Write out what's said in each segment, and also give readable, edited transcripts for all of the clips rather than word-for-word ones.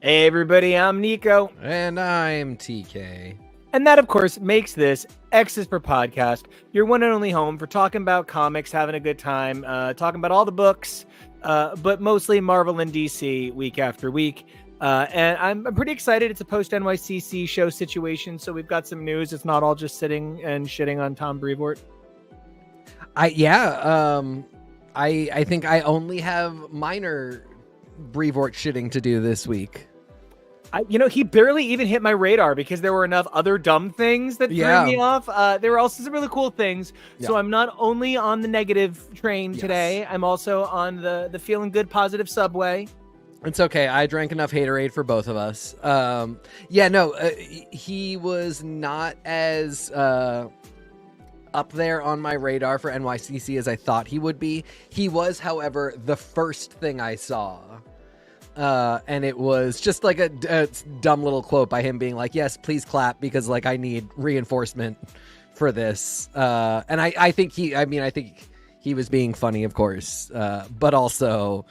Hey everybody, I'm Nico. And I'm TK. And that, of course, makes this X is for Podcast, your one and only home for talking about comics, having a good time, talking about all the books, but mostly Marvel and DC week after week. And I'm pretty excited. It's a post-NYCC show situation, so we've got some news. It's not all just sitting and shitting on Tom Brevoort. I think I only have minor Brevoort shitting to do this week. He barely even hit my radar because there were enough other dumb things that threw me off. There were also some really cool things. Yeah. So I'm not only on the negative train today, I'm also on the feeling good, positive subway. It's okay. I drank enough haterade for both of us. He was not as up there on my radar for NYCC as I thought he would be. He was, however, the first thing I saw. And it was just like a dumb little quote by him being like, yes, please clap because like I need reinforcement for this. And I think he was being funny, of course. But also,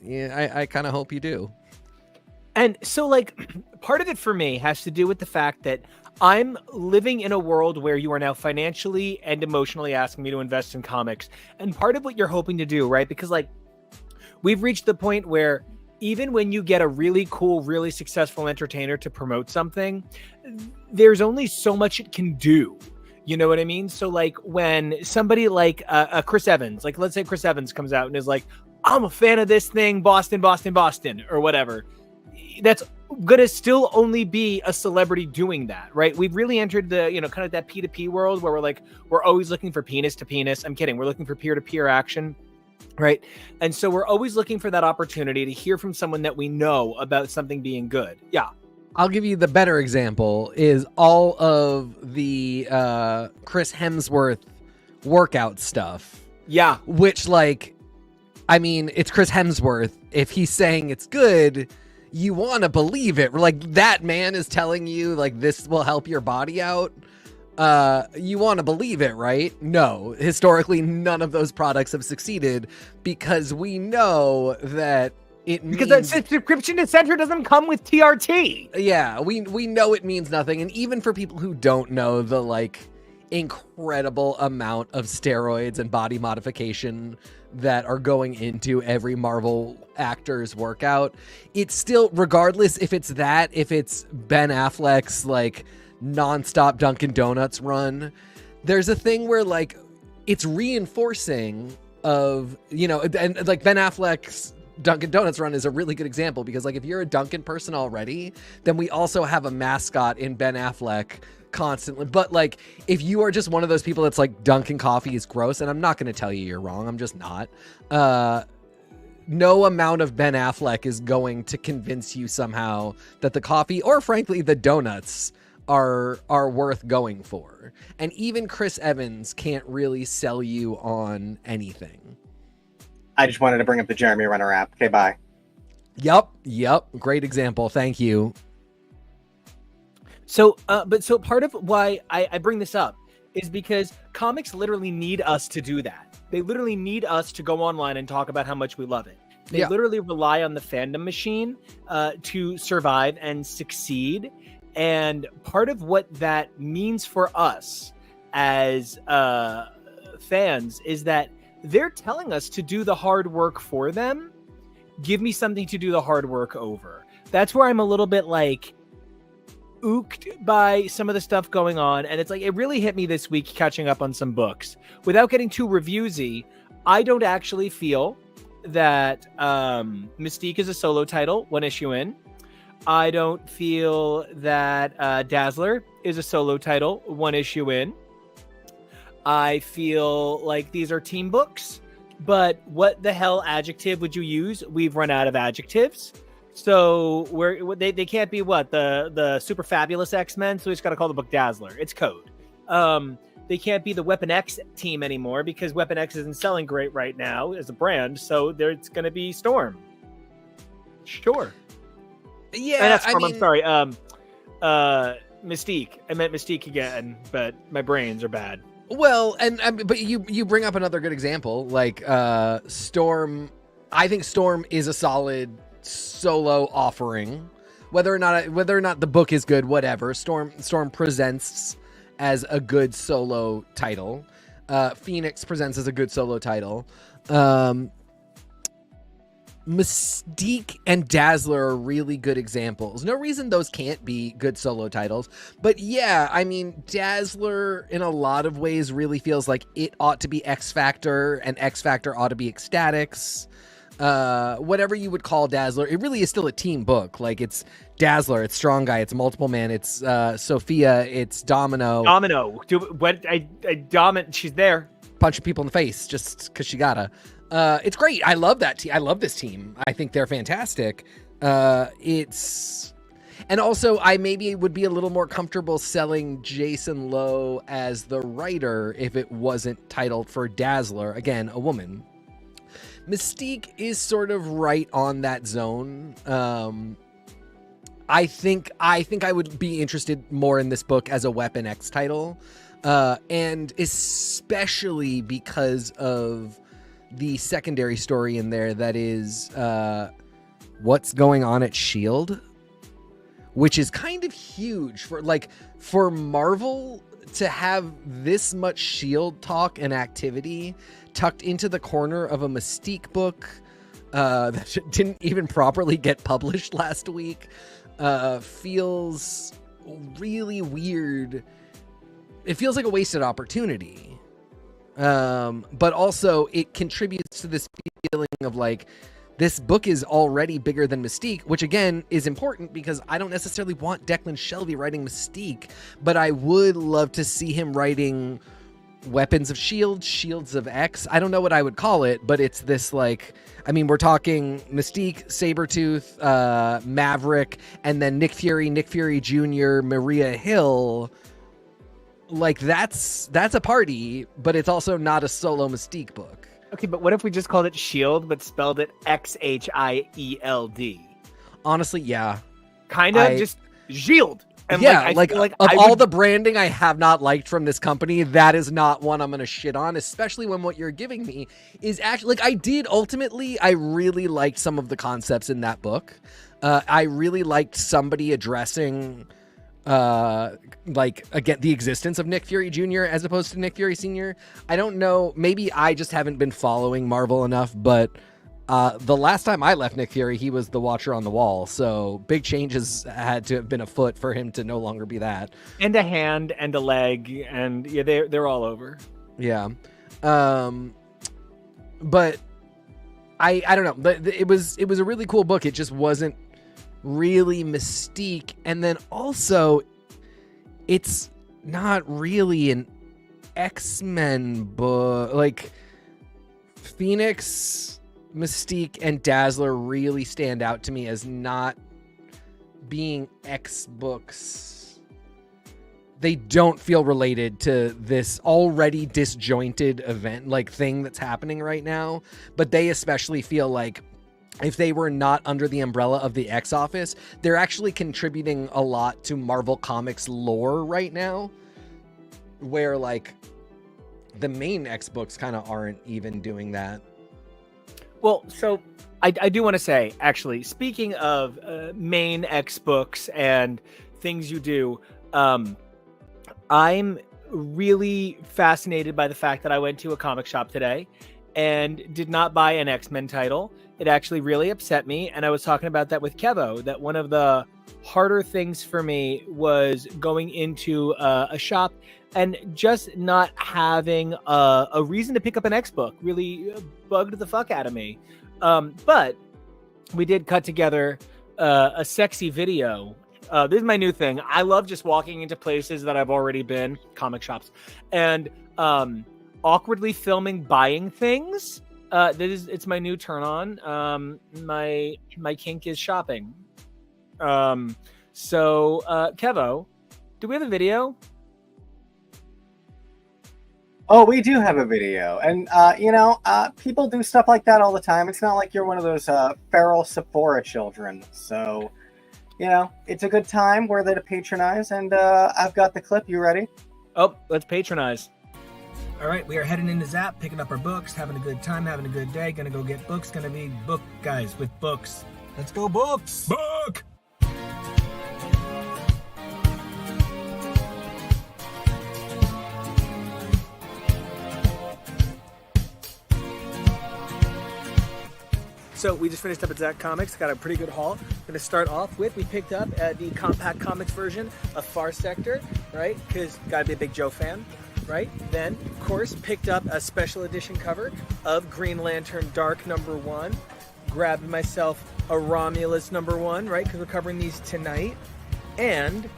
yeah, I kind of hope you do. And so like part of it for me has to do with the fact that I'm living in a world where you are now financially and emotionally asking me to invest in comics. And part of what you're hoping to do, right? Because like we've reached the point where even when you get a really cool, really successful entertainer to promote something, there's only so much it can do. You know what I mean? So like when somebody like Chris Evans, like let's say Chris Evans comes out and is like, I'm a fan of this thing, Boston, or whatever. That's going to still only be a celebrity doing that, right? We've really entered the, kind of that P2P world where we're always looking for penis to penis. I'm kidding. We're looking for peer-to-peer action. Right. And so we're always looking for that opportunity to hear from someone that we know about something being good. Yeah. I'll give you the better example is all of the Chris Hemsworth workout stuff. Yeah. Which it's Chris Hemsworth. If he's saying it's good, you want to believe it. Like that man is telling you like this will help your body out. You want to believe it, right? No, historically, none of those products have succeeded because we know that because that subscription to Center doesn't come with TRT. Yeah, we know it means nothing. And even for people who don't know the like incredible amount of steroids and body modification that are going into every Marvel actor's workout, it's still, regardless if it's Ben Affleck's like nonstop Dunkin' Donuts run, there's a thing where like it's reinforcing of, and like Ben Affleck's Dunkin' Donuts run is a really good example because like if you're a Dunkin' person already, then we also have a mascot in Ben Affleck constantly. But like if you are just one of those people that's like Dunkin' coffee is gross, and I'm not going to tell you you're wrong, I'm just not. No amount of Ben Affleck is going to convince you somehow that the coffee or frankly the donuts are worth going for. And even Chris Evans can't really sell you on anything. I just wanted to bring up the Jeremy Renner app. Okay, bye. Yep. Great example. Thank you. So part of why I bring this up is because comics literally need us to do that. They literally need us to go online and talk about how much we love it. They literally rely on the fandom machine to survive and succeed. And part of what that means for us as fans is that they're telling us to do the hard work for them. Give me something to do the hard work over. That's where I'm a little bit like ooked by some of the stuff going on. And it's like, it really hit me this week catching up on some books. Without getting too reviewsy, I don't actually feel that Mystique is a solo title one issue in. I don't feel that Dazzler is a solo title one issue in. I feel like these are team books, but what the hell adjective would you use? We've run out of adjectives. So they can't be the super fabulous X-Men, so we just got to call the book Dazzler. It's code. They can't be the Weapon X team anymore because Weapon X isn't selling great right now as a brand, so it's going to be Storm. Sure. Yeah, that's Storm, I'm sorry. Mystique. I meant Mystique again, but my brains are bad. Well, but you bring up another good example, like Storm. I think Storm is a solid solo offering. whether or not the book is good, whatever. Storm presents as a good solo title. Phoenix presents as a good solo title. Mystique and Dazzler are really good examples. No reason those can't be good solo titles. But yeah, I mean, Dazzler in a lot of ways really feels like it ought to be X Factor, and X Factor ought to be Ecstatics. Whatever you would call Dazzler, it really is still a team book. Like, it's Dazzler, it's Strong Guy, it's Multiple Man, it's Sophia, it's Domino. She's there. Punching people in the face just because she gotta. It's great. I love that team. I love this team. I think they're fantastic. And also I maybe would be a little more comfortable selling Jason Lowe as the writer if it wasn't titled for Dazzler. Again, a woman. Mystique is sort of right on that zone. I think I would be interested more in this book as a Weapon X title. And especially because of the secondary story in there that is what's going on at S.H.I.E.L.D., which is kind of huge for Marvel to have this much S.H.I.E.L.D. talk and activity tucked into the corner of a Mystique book that didn't even properly get published last week. Feels really weird. It feels like a wasted opportunity. But also it contributes to this feeling of like, this book is already bigger than Mystique, which again is important because I don't necessarily want Declan Shelby writing Mystique, but I would love to see him writing Weapons of S.H.I.E.L.D., Shields of X. I don't know what I would call it, but it's this like, I mean, we're talking Mystique, Sabretooth, Maverick, and then Nick Fury Jr., Maria Hill. Like, that's a party, but it's also not a solo Mystique book. Okay, but what if we just called it S.H.I.E.L.D. but spelled it XHIELD? Honestly, yeah. Kind of just S.H.I.E.L.D. And yeah, all the branding I have not liked from this company, that is not one I'm going to shit on, especially when what you're giving me is actually, like, I really liked some of the concepts in that book. I really liked somebody addressing again, the existence of Nick Fury Jr. as opposed to Nick Fury Sr. I don't know, maybe I just haven't been following Marvel enough, but the last time I left Nick Fury, he was the Watcher on the Wall, so big changes had to have been afoot for him to no longer be that. And a hand and a leg, and yeah, they're all over. Yeah. But I don't know, but it was a really cool book. It just wasn't really Mystique, and then also it's not really an X-Men book. Like, Phoenix, Mystique, and Dazzler really stand out to me as not being X books. They don't feel related to this already disjointed event, like, thing that's happening right now, but they especially feel like if they were not under the umbrella of the X Office, they're actually contributing a lot to Marvel Comics lore right now, where, like, the main X books kind of aren't even doing that. Well, so I do want to say, actually, speaking of main X books and things you do, I'm really fascinated by the fact that I went to a comic shop today and did not buy an X-Men title. It actually really upset me, and I was talking about that with KEVO, that one of the harder things for me was going into a shop and just not having a reason to pick up an X book. Really bugged the fuck out of me. But we did cut together a sexy video. This is my new thing. I love just walking into places that I've already been, comic shops, and awkwardly filming buying things. It's my new turn on. My kink is shopping. So KEVO, do we have a video? Oh, we do have a video, and people do stuff like that all the time. It's not like you're one of those feral Sephora children. So, it's a good time. We're there to patronize, and I've got the clip. You ready? Oh, let's patronize. All right, we are heading into Zap, picking up our books, having a good time, having a good day. Gonna go get books. Gonna be book guys with books. Let's go books. Book. So we just finished up at Zach Comics, got a pretty good haul. Going to start off with, we picked up the Compact Comics version of Far Sector, right? Because gotta be a big Joe fan, right? Then, of course, picked up a special edition cover of Green Lantern Dark #1. Grabbed myself a Romulus #1, right? Because we're covering these tonight. And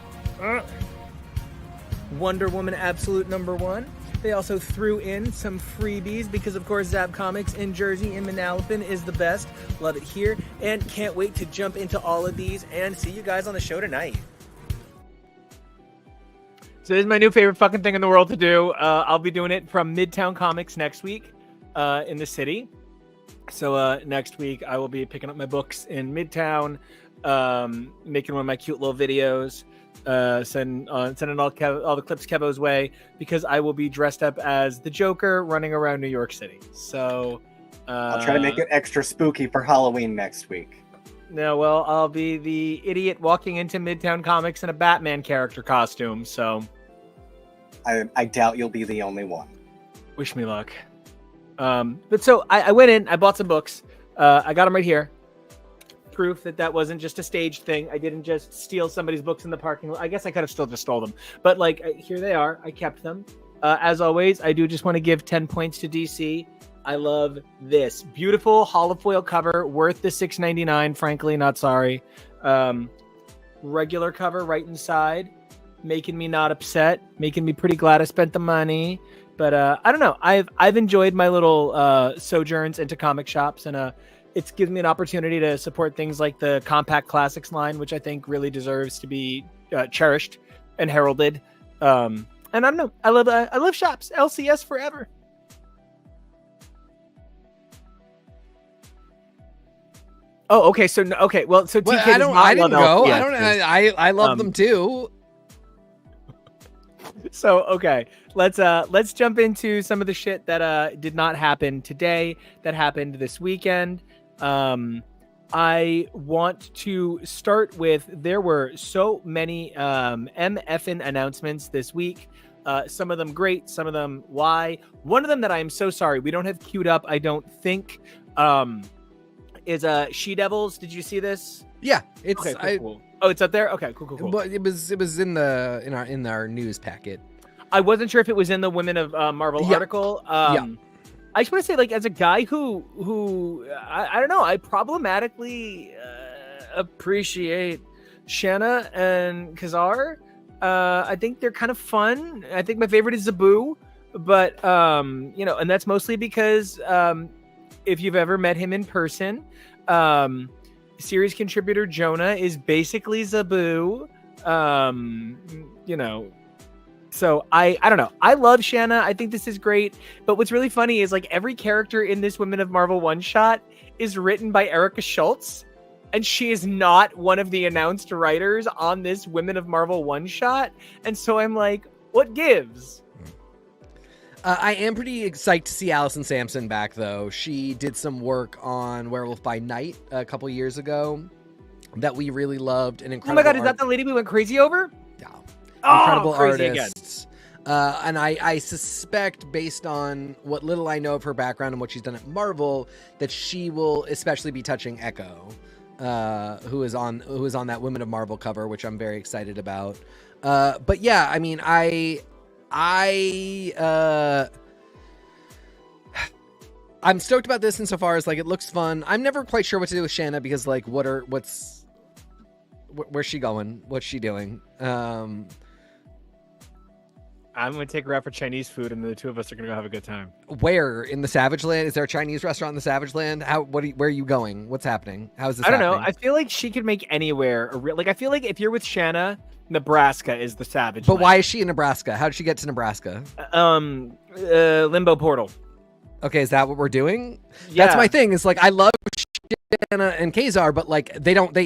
Wonder Woman Absolute #1. They also threw in some freebies because, of course, Zap Comics in Jersey, in Manalapan, is the best. Love it here. And can't wait to jump into all of these and see you guys on the show tonight. So this is my new favorite fucking thing in the world to do. I'll be doing it from Midtown Comics next week in the city. So next week I will be picking up my books in Midtown, making one of my cute little videos. Sending all the clips Kevo's way, because I will be dressed up as the Joker running around New York City. So I'll try to make it extra spooky for Halloween next week. No, well, I'll be the idiot walking into Midtown Comics in a Batman character costume. So I doubt you'll be the only one. Wish me luck. But so I went in, I bought some books. I got them right here. Proof that wasn't just a staged thing. I didn't just steal somebody's books in the parking lot. I guess I could have still just stole them, but like here they are. I kept them. As always, I do just want to give 10 points to DC. I love this beautiful holofoil cover, worth the $6.99. Frankly, not sorry. Regular cover right inside, making me not upset, making me pretty glad I spent the money. But I don't know. I've enjoyed my little sojourns into comic shops, and it gives me an opportunity to support things like the Compact Classics line, which I think really deserves to be cherished and heralded. And I don't know, I love shops. LCS forever. Oh, okay. So okay, well, so TK I didn't go. LCS. I love them too. So okay, let's jump into some of the shit that did not happen today, that happened this weekend. I want to start with, there were so many MFN announcements this week. Some of them great, some of them why. One of them that I am so sorry we don't have queued up, I don't think, is She Devils. Did you see this? Yeah, it's okay, cool. Oh, it's up there. Okay, cool. But it was in our news packet. I wasn't sure if it was in the Women of Marvel article. I just want to say, like, as a guy who I don't know, I problematically appreciate Shanna and Kazar. I think they're kind of fun. I think my favorite is Zabu, but and that's mostly because if you've ever met him in person, series contributor Jonah is basically Zabu. So I don't know. I love Shanna. I think this is great. But what's really funny is, like, every character in this Women of Marvel one shot is written by Erica Schultz, and she is not one of the announced writers on this Women of Marvel one shot. And so I'm like, what gives? I am pretty psyched to see Allison Sampson back, though. She did some work on Werewolf by Night a couple years ago that we really loved. An incredible Oh my god, is that the lady we went crazy over? Yeah. Incredible artists. And I suspect, based on what little I know of her background and what she's done at Marvel, that she will especially be touching Echo, who is on that Women of Marvel cover, which I'm very excited about. But yeah, I mean, I'm stoked about this insofar as, like, it looks fun. I'm never quite sure what to do with Shanna because, like, where's she going? What's she doing? I'm going to take her out for Chinese food, and the two of us are going to go have a good time. Where? In the Savage Land? Is there a Chinese restaurant in the Savage Land? Where are you going? What's happening? How's this happening? I don't know. I feel like she could make anywhere I feel like if you're with Shanna, Nebraska is the Savage But Land. why is she in Nebraska? How did she get to Nebraska? Limbo Portal. Okay, is that what we're doing? Yeah. That's my thing. Is, like, I love Shanna and Kazar, but, like, they don't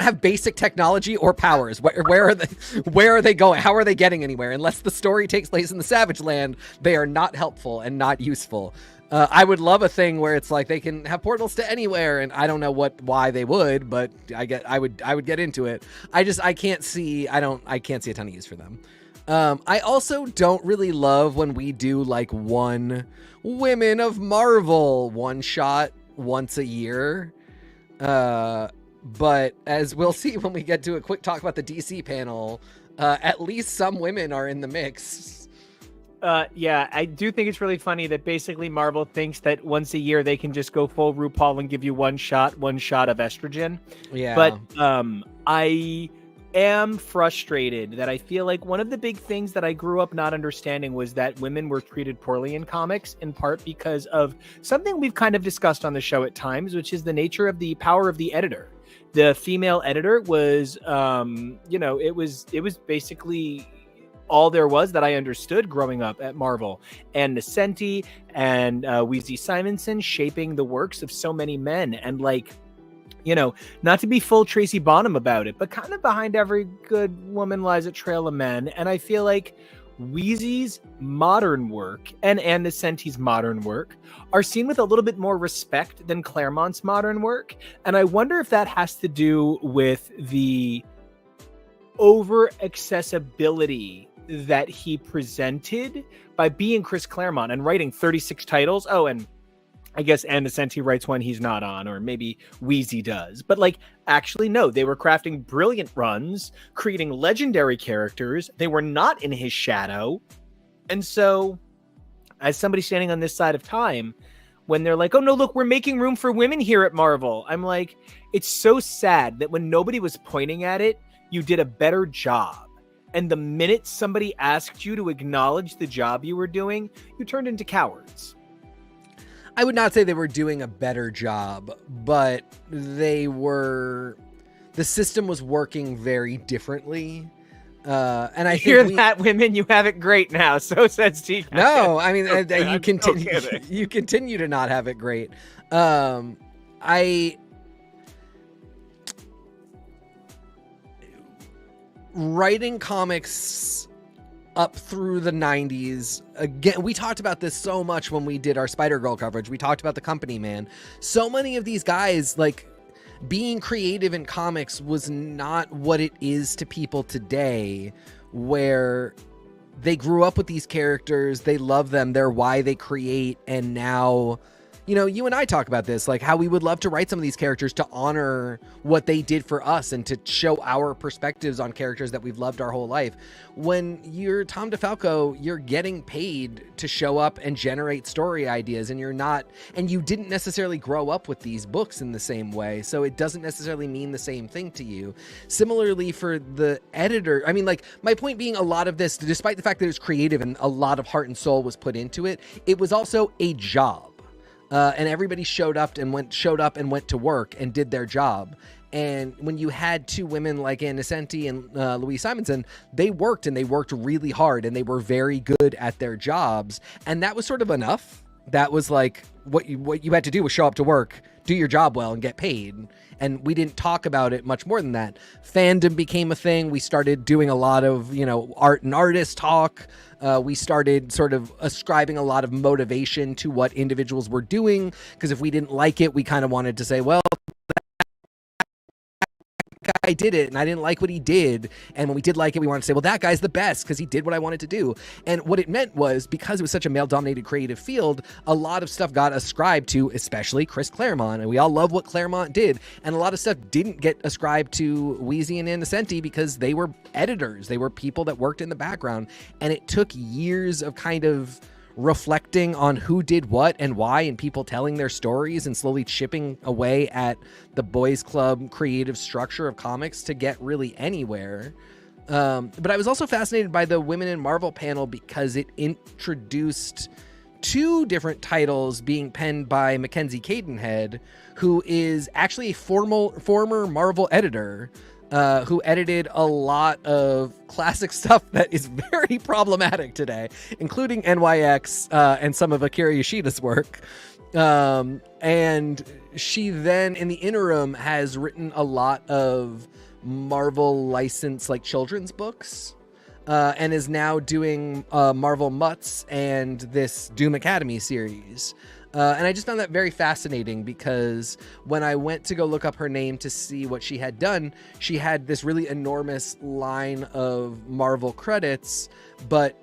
have basic technology or powers. Where are they going? How are they getting anywhere? Unless the story takes place in the Savage Land, they are not helpful and not useful. I would love a thing where it's like they can have portals to anywhere, and I don't know why they would, but I would get into it. I can't see a ton of use for them. I also don't really love when we do, like, one Women of Marvel one shot once a year. But as we'll see when we get to a quick talk about the DC panel, at least some women are in the mix. Yeah, I do think it's really funny that basically Marvel thinks that once a year they can just go full RuPaul and give you one shot of estrogen. Yeah. But I am frustrated that I feel like one of the big things that I grew up not understanding was that women were treated poorly in comics, in part because of something we've kind of discussed on the show at times, which is the nature of the power of the editor. The female editor was, it was basically all there was that I understood growing up at Marvel, and Nicenti and Weezy Simonson shaping the works of so many men. And not to be full Tracy Bonham about it, but kind of behind every good woman lies a trail of men. And I feel like Weezy's modern work and Nicenti's modern work are seen with a little bit more respect than Claremont's modern work. And I wonder if that has to do with the over accessibility that he presented by being Chris Claremont and writing 36 titles. Oh, and I guess Ann Nocenti writes one he's not on, or maybe Wheezy does. But actually, no, they were crafting brilliant runs, creating legendary characters. They were not in his shadow. And so, as somebody standing on this side of time, when they're like, oh no, look, we're making room for women here at Marvel, I'm like, it's so sad that when nobody was pointing at it, you did a better job. And the minute somebody asked you to acknowledge the job you were doing, you turned into cowards. I would not say they were doing a better job, but the system was working very differently. And I hear that, women, you have it great now. So says T. No, I mean, you continue to not have it great. Writing comics up through the 90s, again, we talked about this so much when we did our Spider-Girl coverage. We talked about the Company Man. So many of these guys, being creative in comics was not what it is to people today, where they grew up with these characters, they love them, they're why they create, and now, you and I talk about this, how we would love to write some of these characters to honor what they did for us and to show our perspectives on characters that we've loved our whole life. When you're Tom DeFalco, you're getting paid to show up and generate story ideas, and you didn't necessarily grow up with these books in the same way, so it doesn't necessarily mean the same thing to you. Similarly for the editor, I mean, my point being, a lot of this, despite the fact that it was creative and a lot of heart and soul was put into it, it was also a job. And everybody showed up and went to work and did their job. And when you had two women like Ann Nocenti and Louise Simonson, they worked really hard, and they were very good at their jobs. And that was sort of enough. That was what you had to do was show up to work, do your job well, and get paid. And we didn't talk about it much more than that. Fandom became a thing. We started doing a lot of, art and artist talk. We started sort of ascribing a lot of motivation to what individuals were doing, because if we didn't like it, we kind of wanted to say, well, that guy did it and I didn't like what he did. And when we did like it, we wanted to say, well, that guy's the best because he did what I wanted to do. And what it meant was, because it was such a male-dominated creative field, a lot of stuff got ascribed to, especially Chris Claremont, and we all love what Claremont did. And a lot of stuff didn't get ascribed to Wheezy and Ann Nocenti because they were editors. They were people that worked in the background. And it took years of kind of reflecting on who did what and why, and people telling their stories and slowly chipping away at the boys club creative structure of comics to get really anywhere. But I was also fascinated by the Women in Marvel panel because it introduced two different titles being penned by Mackenzie Cadenhead, who is actually a former Marvel editor, who edited a lot of classic stuff that is very problematic today, including NYX and some of Akira Yoshida's work. And she then, in the interim, has written a lot of Marvel licensed children's books, and is now doing Marvel Mutts and this Doom Academy series. And I just found that very fascinating because when I went to go look up her name to see what she had done, she had this really enormous line of Marvel credits, but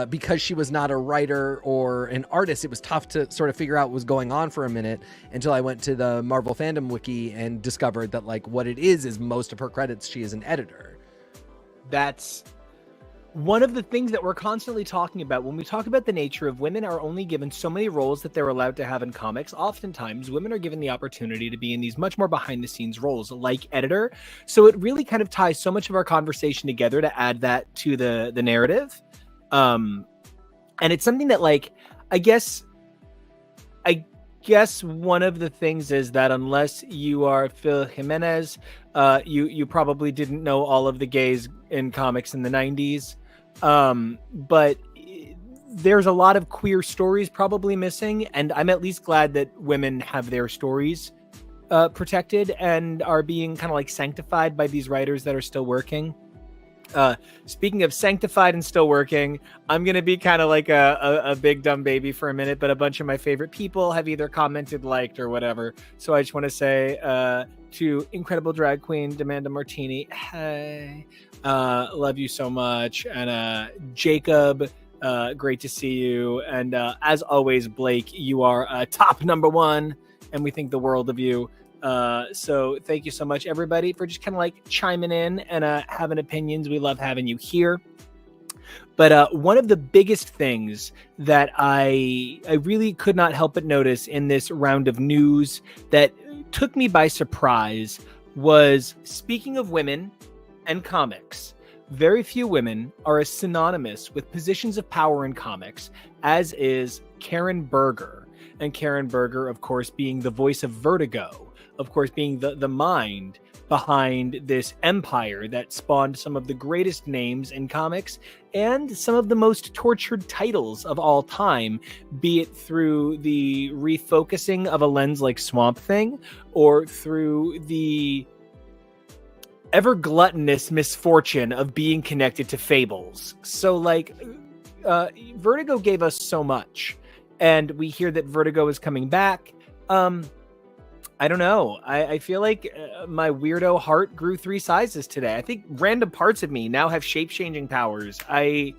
because she was not a writer or an artist, it was tough to sort of figure out what was going on for a minute until I went to the Marvel fandom wiki and discovered that like what it is most of her credits, she is an editor. That's one of the things that we're constantly talking about when we talk about the nature of women are only given so many roles that they're allowed to have in comics. Oftentimes, women are given the opportunity to be in these much more behind the scenes roles like editor. So it really kind of ties so much of our conversation together to add that to the narrative. And it's something that like, I guess one of the things is that unless you are Phil Jimenez, you probably didn't know all of the gays in comics in the 90s. But there's a lot of queer stories probably missing, and I'm at least glad that women have their stories protected and are being kind of like sanctified by these writers that are still working. Speaking of sanctified and still working, I'm going to be kind of like a big dumb baby for a minute, but a bunch of my favorite people have either commented, liked, or whatever. So I just want to say to incredible drag queen, Demanda Martini, hey, love you so much. And Jacob, great to see you. And as always, Blake, you are top number one, and we think the world of you. So thank you so much, everybody, for just kind of like chiming in and having opinions. We love having you here. But one of the biggest things that I really could not help but notice in this round of news that took me by surprise was, speaking of women and comics, very few women are as synonymous with positions of power in comics as is Karen Berger. And Karen Berger, of course, being the voice of Vertigo, of course, being the mind behind this empire that spawned some of the greatest names in comics and some of the most tortured titles of all time, be it through the refocusing of a lens like Swamp Thing or through the ever gluttonous misfortune of being connected to Fables. So like Vertigo gave us so much, and we hear that Vertigo is coming back. I don't know. I feel like my weirdo heart grew 3 sizes today. I think random parts of me now have shape-changing powers. I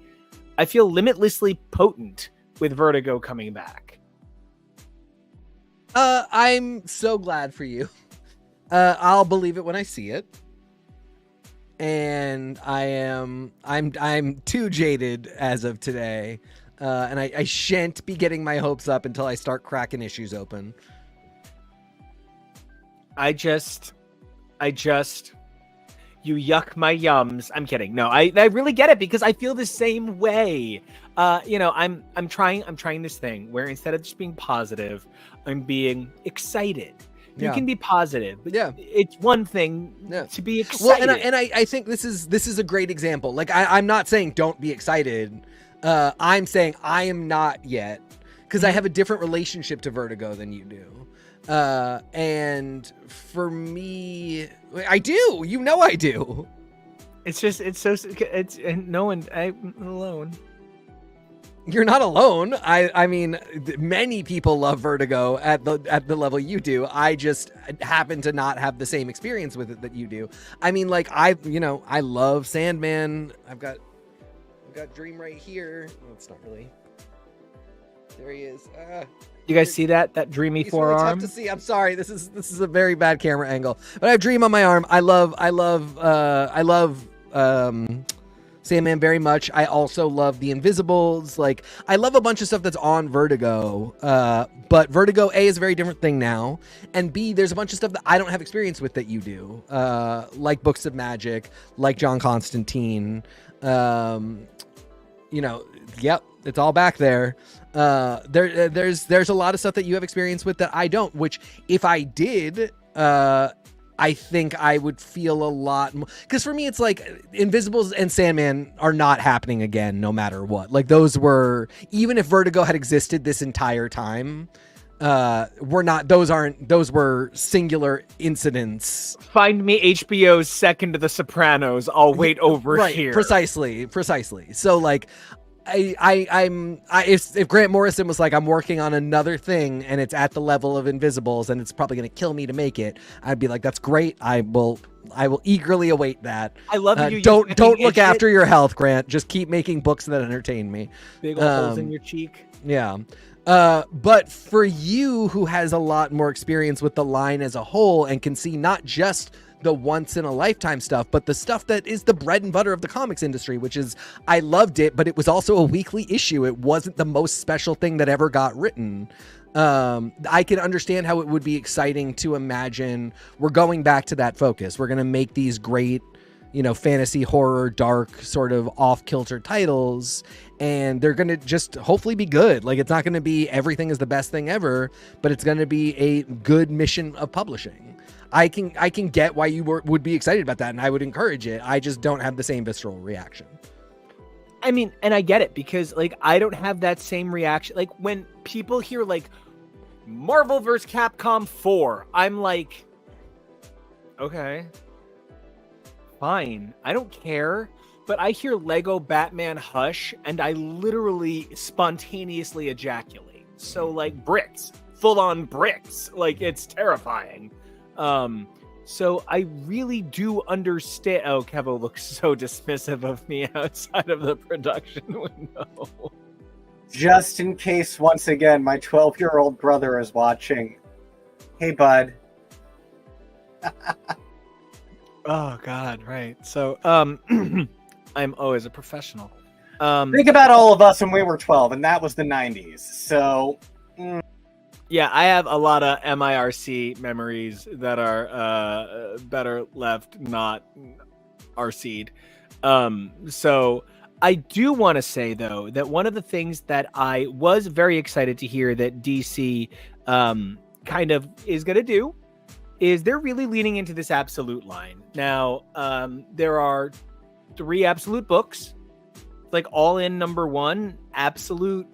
feel limitlessly potent with Vertigo coming back. I'm so glad for you. I'll believe it when I see it. And I'm too jaded as of today. And I shan't be getting my hopes up until I start cracking issues open. I just, you yuck my yums. I'm kidding. No, I really get it because I feel the same way. I'm trying this thing where instead of just being positive, I'm being excited. You can be positive, but it's one thing to be excited. Well, and I think this is a great example. Like I'm not saying don't be excited. I'm saying I am not yet because I have a different relationship to Vertigo than you do. And for me, I do, I do. I'm alone. You're not alone. I mean, many people love Vertigo at the level you do. I just happen to not have the same experience with it that you do. I mean, like I love Sandman. I've got Dream right here. Well, it's not really. There he is. You guys see that dreamy forearm? Really tough to see. I'm sorry. This is a very bad camera angle. But I have Dream on my arm. I love Sandman very much. I also love the Invisibles. Like I love a bunch of stuff that's on Vertigo. But Vertigo A is a very different thing now, and B, there's a bunch of stuff that I don't have experience with that you do. Like Books of Magic, like John Constantine. Yep, it's all back there. There's a lot of stuff that you have experience with that I don't, which if I did, I think I would feel a lot more, because for me, it's like Invisibles and Sandman are not happening again, no matter what. Like those were, even if Vertigo had existed this entire time, those were singular incidents. Find me HBO's second to The Sopranos. I'll wait over here. Precisely. So like, if Grant Morrison was like, I'm working on another thing and it's at the level of Invisibles and it's probably going to kill me to make it, I'd be like, that's great. I will eagerly await that. I love that you don't look after your health, Grant. Just keep making books that entertain me. Big old holes in your cheek. Yeah. But for you, who has a lot more experience with the line as a whole and can see not just the once in a lifetime stuff, but the stuff that is the bread and butter of the comics industry, which is, I loved it, but it was also a weekly issue. It wasn't the most special thing that ever got written. I can understand how it would be exciting to imagine we're going back to that focus. We're going to make these great, fantasy, horror, dark, sort of off-kilter titles, and they're going to just hopefully be good. Like, it's not going to be everything is the best thing ever, but it's going to be a good mission of publishing. I can get why you would be excited about that, and I would encourage it. I just don't have the same visceral reaction. I mean, and I get it, because like I don't have that same reaction. Like when people hear like Marvel vs. Capcom 4, I'm like, okay, fine, I don't care. But I hear Lego Batman Hush and I literally spontaneously ejaculate. So like bricks, full on bricks, like it's terrifying. So I really do understand. Oh, Kevo looks so dismissive of me outside of the production window. Just in case, once again, my 12-year-old brother is watching. Hey, bud. Oh God, right. So, I'm always a professional. Think about all of us when we were 12, and that was the 90s. So, yeah, I have a lot of MIRC memories that are better left not RC'd. So I do want to say, though, that one of the things that I was very excited to hear that DC kind of is going to do is they're really leaning into this Absolute line. Now, there are 3 Absolute books, like all in number 1, Absolute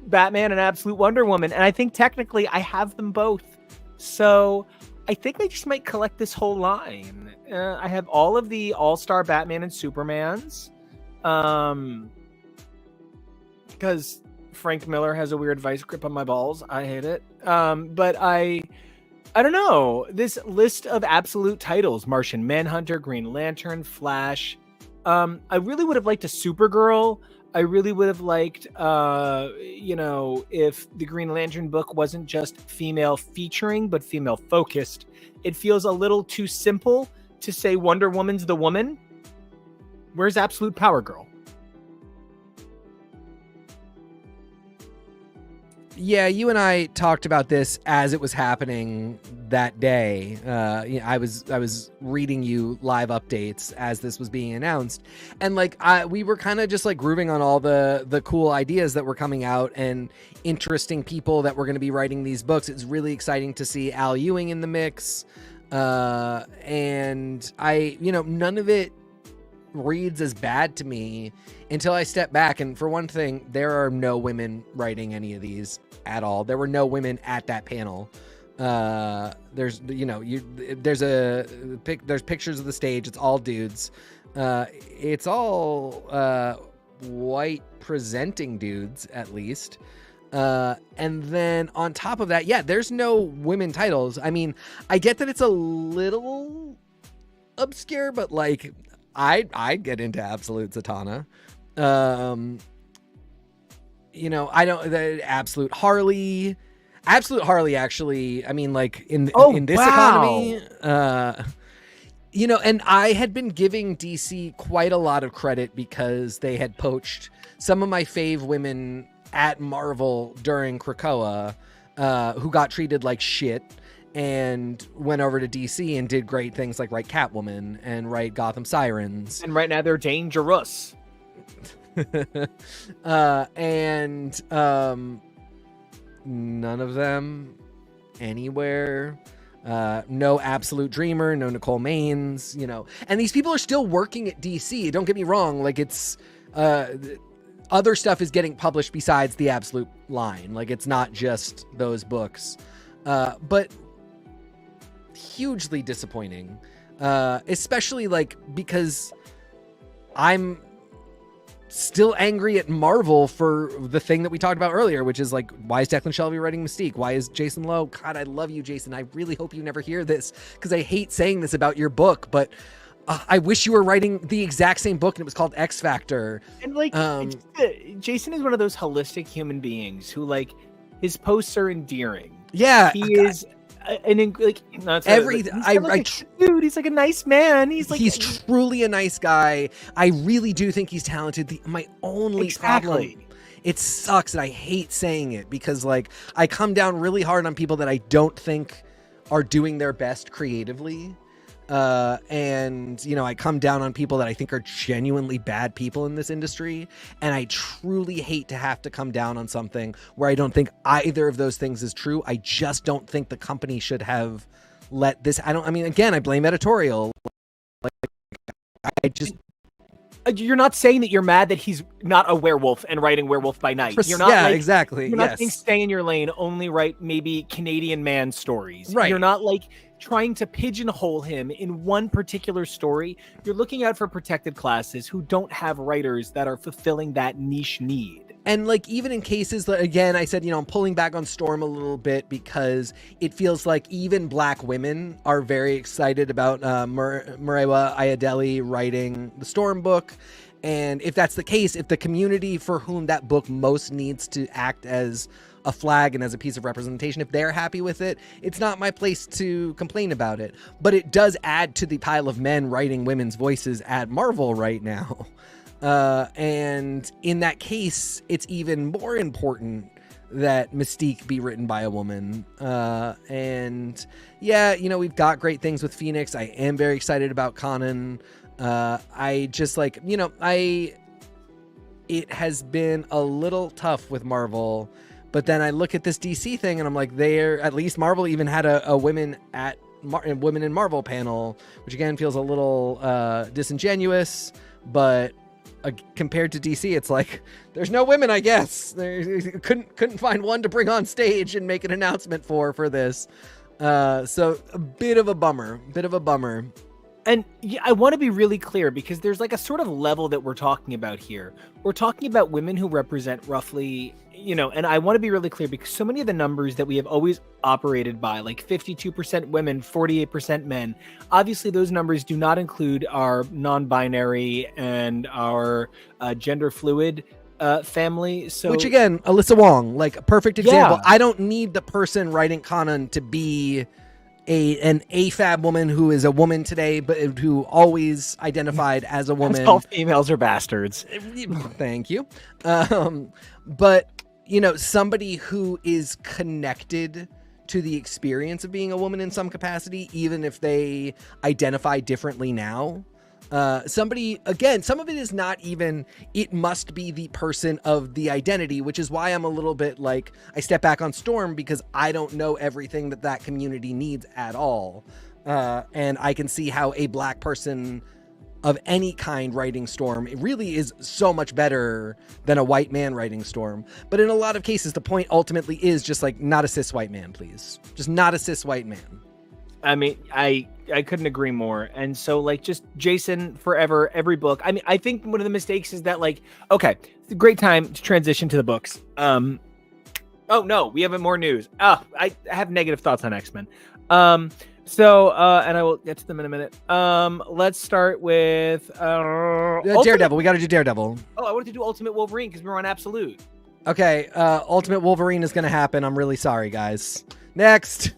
Batman and Absolute Wonder Woman, and I think technically I have them both. So I think I just might collect this whole line. I have all of the All-Star Batman and Supermans, because Frank Miller has a weird vice grip on my balls. I hate it. But I don't know. This list of Absolute titles: Martian Manhunter, Green Lantern, Flash. I really would have liked a Supergirl. I really would have liked, if the Green Lantern book wasn't just female featuring, but female focused. It feels a little too simple to say Wonder Woman's the woman. Where's Absolute Power Girl? Yeah, you and I talked about this as it was happening that day. I was reading you live updates as this was being announced, and we were kind of just like grooving on all the cool ideas that were coming out and interesting people that were going to be writing these books. It's really exciting to see Al Ewing in the mix, and none of it reads as bad to me until I step back. And for one thing, there are no women writing any of these at all. There were no women at that panel. There's pictures of the stage. It's all dudes. It's all white presenting dudes, at least. And then on top of that, yeah, there's no women titles. I mean, I get that it's a little obscure, but like I'd get into Absolute Zatanna. I don't, the Absolute Harley, actually, I mean, like in this economy, and I had been giving DC quite a lot of credit because they had poached some of my fave women at Marvel during Krakoa, who got treated like shit and went over to DC and did great things like write Catwoman and write Gotham Sirens. And right now they're dangerous. And none of them anywhere. No Absolute Dreamer, no Nicole Maines, and these people are still working at DC. Don't get me wrong. Like, it's, other stuff is getting published besides the Absolute line. Like, it's not just those books, but hugely disappointing, especially because I'm still angry at Marvel for the thing that we talked about earlier, which is like, why is Declan Shelby writing Mystique? Why is Jason Lowe? God, I love you, Jason. I really hope you never hear this, because I hate saying this about your book, but I wish you were writing the exact same book and it was called X Factor. And like, Jason is one of those holistic human beings who, like, his posts are endearing. Yeah, he is. And like, dude, he's like a nice man. He's truly a nice guy. I really do think he's talented. My only problem, it sucks, and I hate saying it, because like I come down really hard on people that I don't think are doing their best creatively. And you know, I come down on people that I think are genuinely bad people in this industry, and I truly hate to have to come down on something where I don't think either of those things is true. I just don't think the company should have let this. I mean, again, I blame editorial. You're not saying that you're mad that he's not a werewolf and writing Werewolf by Night. You're not, yeah, like, exactly. You're not saying stay in your lane, only write maybe Canadian man stories. Right. You're not like trying to pigeonhole him in one particular story. You're looking out for protected classes who don't have writers that are fulfilling that niche need. And like, even in cases that, again, I said, you know, I'm pulling back on Storm a little bit because it feels like even Black women are very excited about Murewa Ayodele writing the Storm book. And if that's the case, if the community for whom that book most needs to act as a flag and as a piece of representation, if they're happy with it, it's not my place to complain about it. But it does add to the pile of men writing women's voices at Marvel right now. And in that case, it's even more important that Mystique be written by a woman. And yeah, you know, we've got great things with Phoenix. I am very excited about Conan. I just like, you know, it has been a little tough with Marvel, but then I look at this DC thing and I'm like, at least Marvel even had a women in Marvel panel, which again feels a little disingenuous, but compared to DC, it's like there's no women, I guess. Couldn't find one to bring on stage and make an announcement for this. So a bit of a bummer. And yeah, I want to be really clear, because there's like a sort of level that we're talking about here. We're talking about women who represent roughly, you know, and I want to be really clear, because so many of the numbers that we have always operated by, like 52% women, 48% men, obviously those numbers do not include our non-binary and our gender fluid family. So, which again, Alyssa Wong, like a perfect example. Yeah. I don't need the person writing Conan to be an AFAB woman who is a woman today, but who always identified as a woman. All females are bastards. Thank you. But you know, somebody who is connected to the experience of being a woman in some capacity, even if they identify differently now. Somebody, again, some of it is not even, it must be the person of the identity, which is why I'm a little bit like, I step back on Storm, because I don't know everything that community needs at all. And I can see how a Black person of any kind writing Storm, it really is so much better than a white man writing Storm. But in a lot of cases, the point ultimately is just like, not a cis white man, please. Just not a cis white man. I mean, I couldn't agree more. And so, like, just Jason forever, every book. I mean, I think one of the mistakes is that, like, okay, it's a great time to transition to the books. Oh no, we have more news. I have negative thoughts on X-Men. So, and I will get to them in a minute. Let's start with Daredevil. We got to do Daredevil. Oh, I wanted to do Ultimate Wolverine because we were on Absolute. Okay, Ultimate Wolverine is going to happen. I'm really sorry, guys. Next.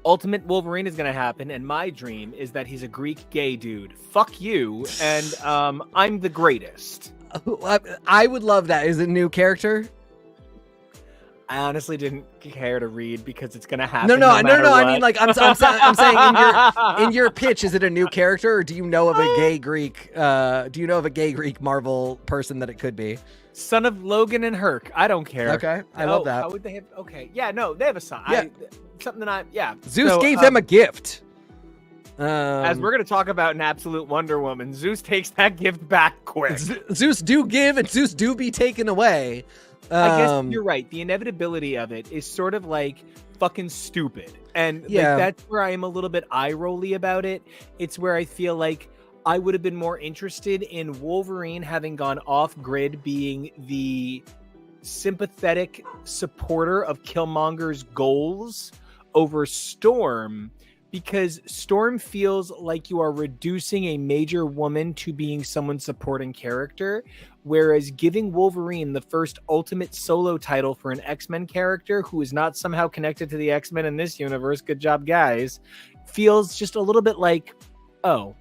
Ultimate Wolverine is going to happen, and my dream is that he's a Greek gay dude. Fuck you, and I'm the greatest. I would love that. Is it a new character? I honestly didn't care to read because it's going to happen. No. I mean, like, I'm saying in your pitch, is it a new character, or do you know of a gay Greek? Do you know of a gay Greek Marvel person that it could be? Son of Logan and Herc. I don't care. Okay, I love that. How would they have? Okay, yeah, no, they have a son. Yeah. Something that Zeus gave them a gift. As we're going to talk about in Absolute Wonder Woman, Zeus takes that gift back quick. Zeus do give and Zeus do be taken away. I guess you're right. The inevitability of it is sort of like fucking stupid. And like, that's where I am a little bit eye-rolly about it. It's where I feel like I would have been more interested in Wolverine having gone off grid, being the sympathetic supporter of Killmonger's goals over Storm, because Storm feels like you are reducing a major woman to being someone's supporting character, whereas giving Wolverine the first ultimate solo title for an X-Men character who is not somehow connected to the X-Men in this universe, good job guys, feels just a little bit like, oh.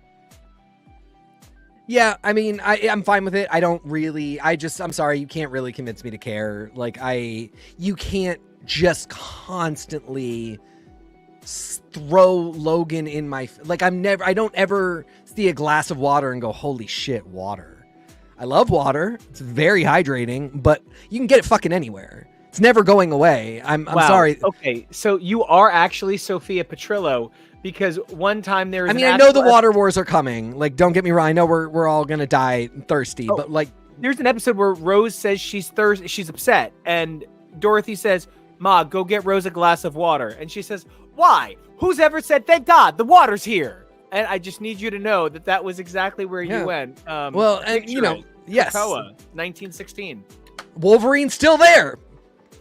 Yeah, I mean, I'm fine with it. I don't really, I'm sorry, you can't really convince me to care. Like, you can't just constantly throw Logan in my, like, I don't ever see a glass of water and go, holy shit, water. I love water. It's very hydrating, but you can get it fucking anywhere. It's never going away. I'm sorry. Okay, so you are actually Sophia Petrillo, because one time there was I know the water wars are coming. Like, don't get me wrong. I know we're all gonna die thirsty, but like, there's an episode where Rose says she's upset, and Dorothy says, "Ma, go get Rose a glass of water," and she says, "Why? Who's ever said thank God the water's here?" And I just need you to know that was exactly where you went. Well, and yes, Krakoa, 1916. Wolverine's still there.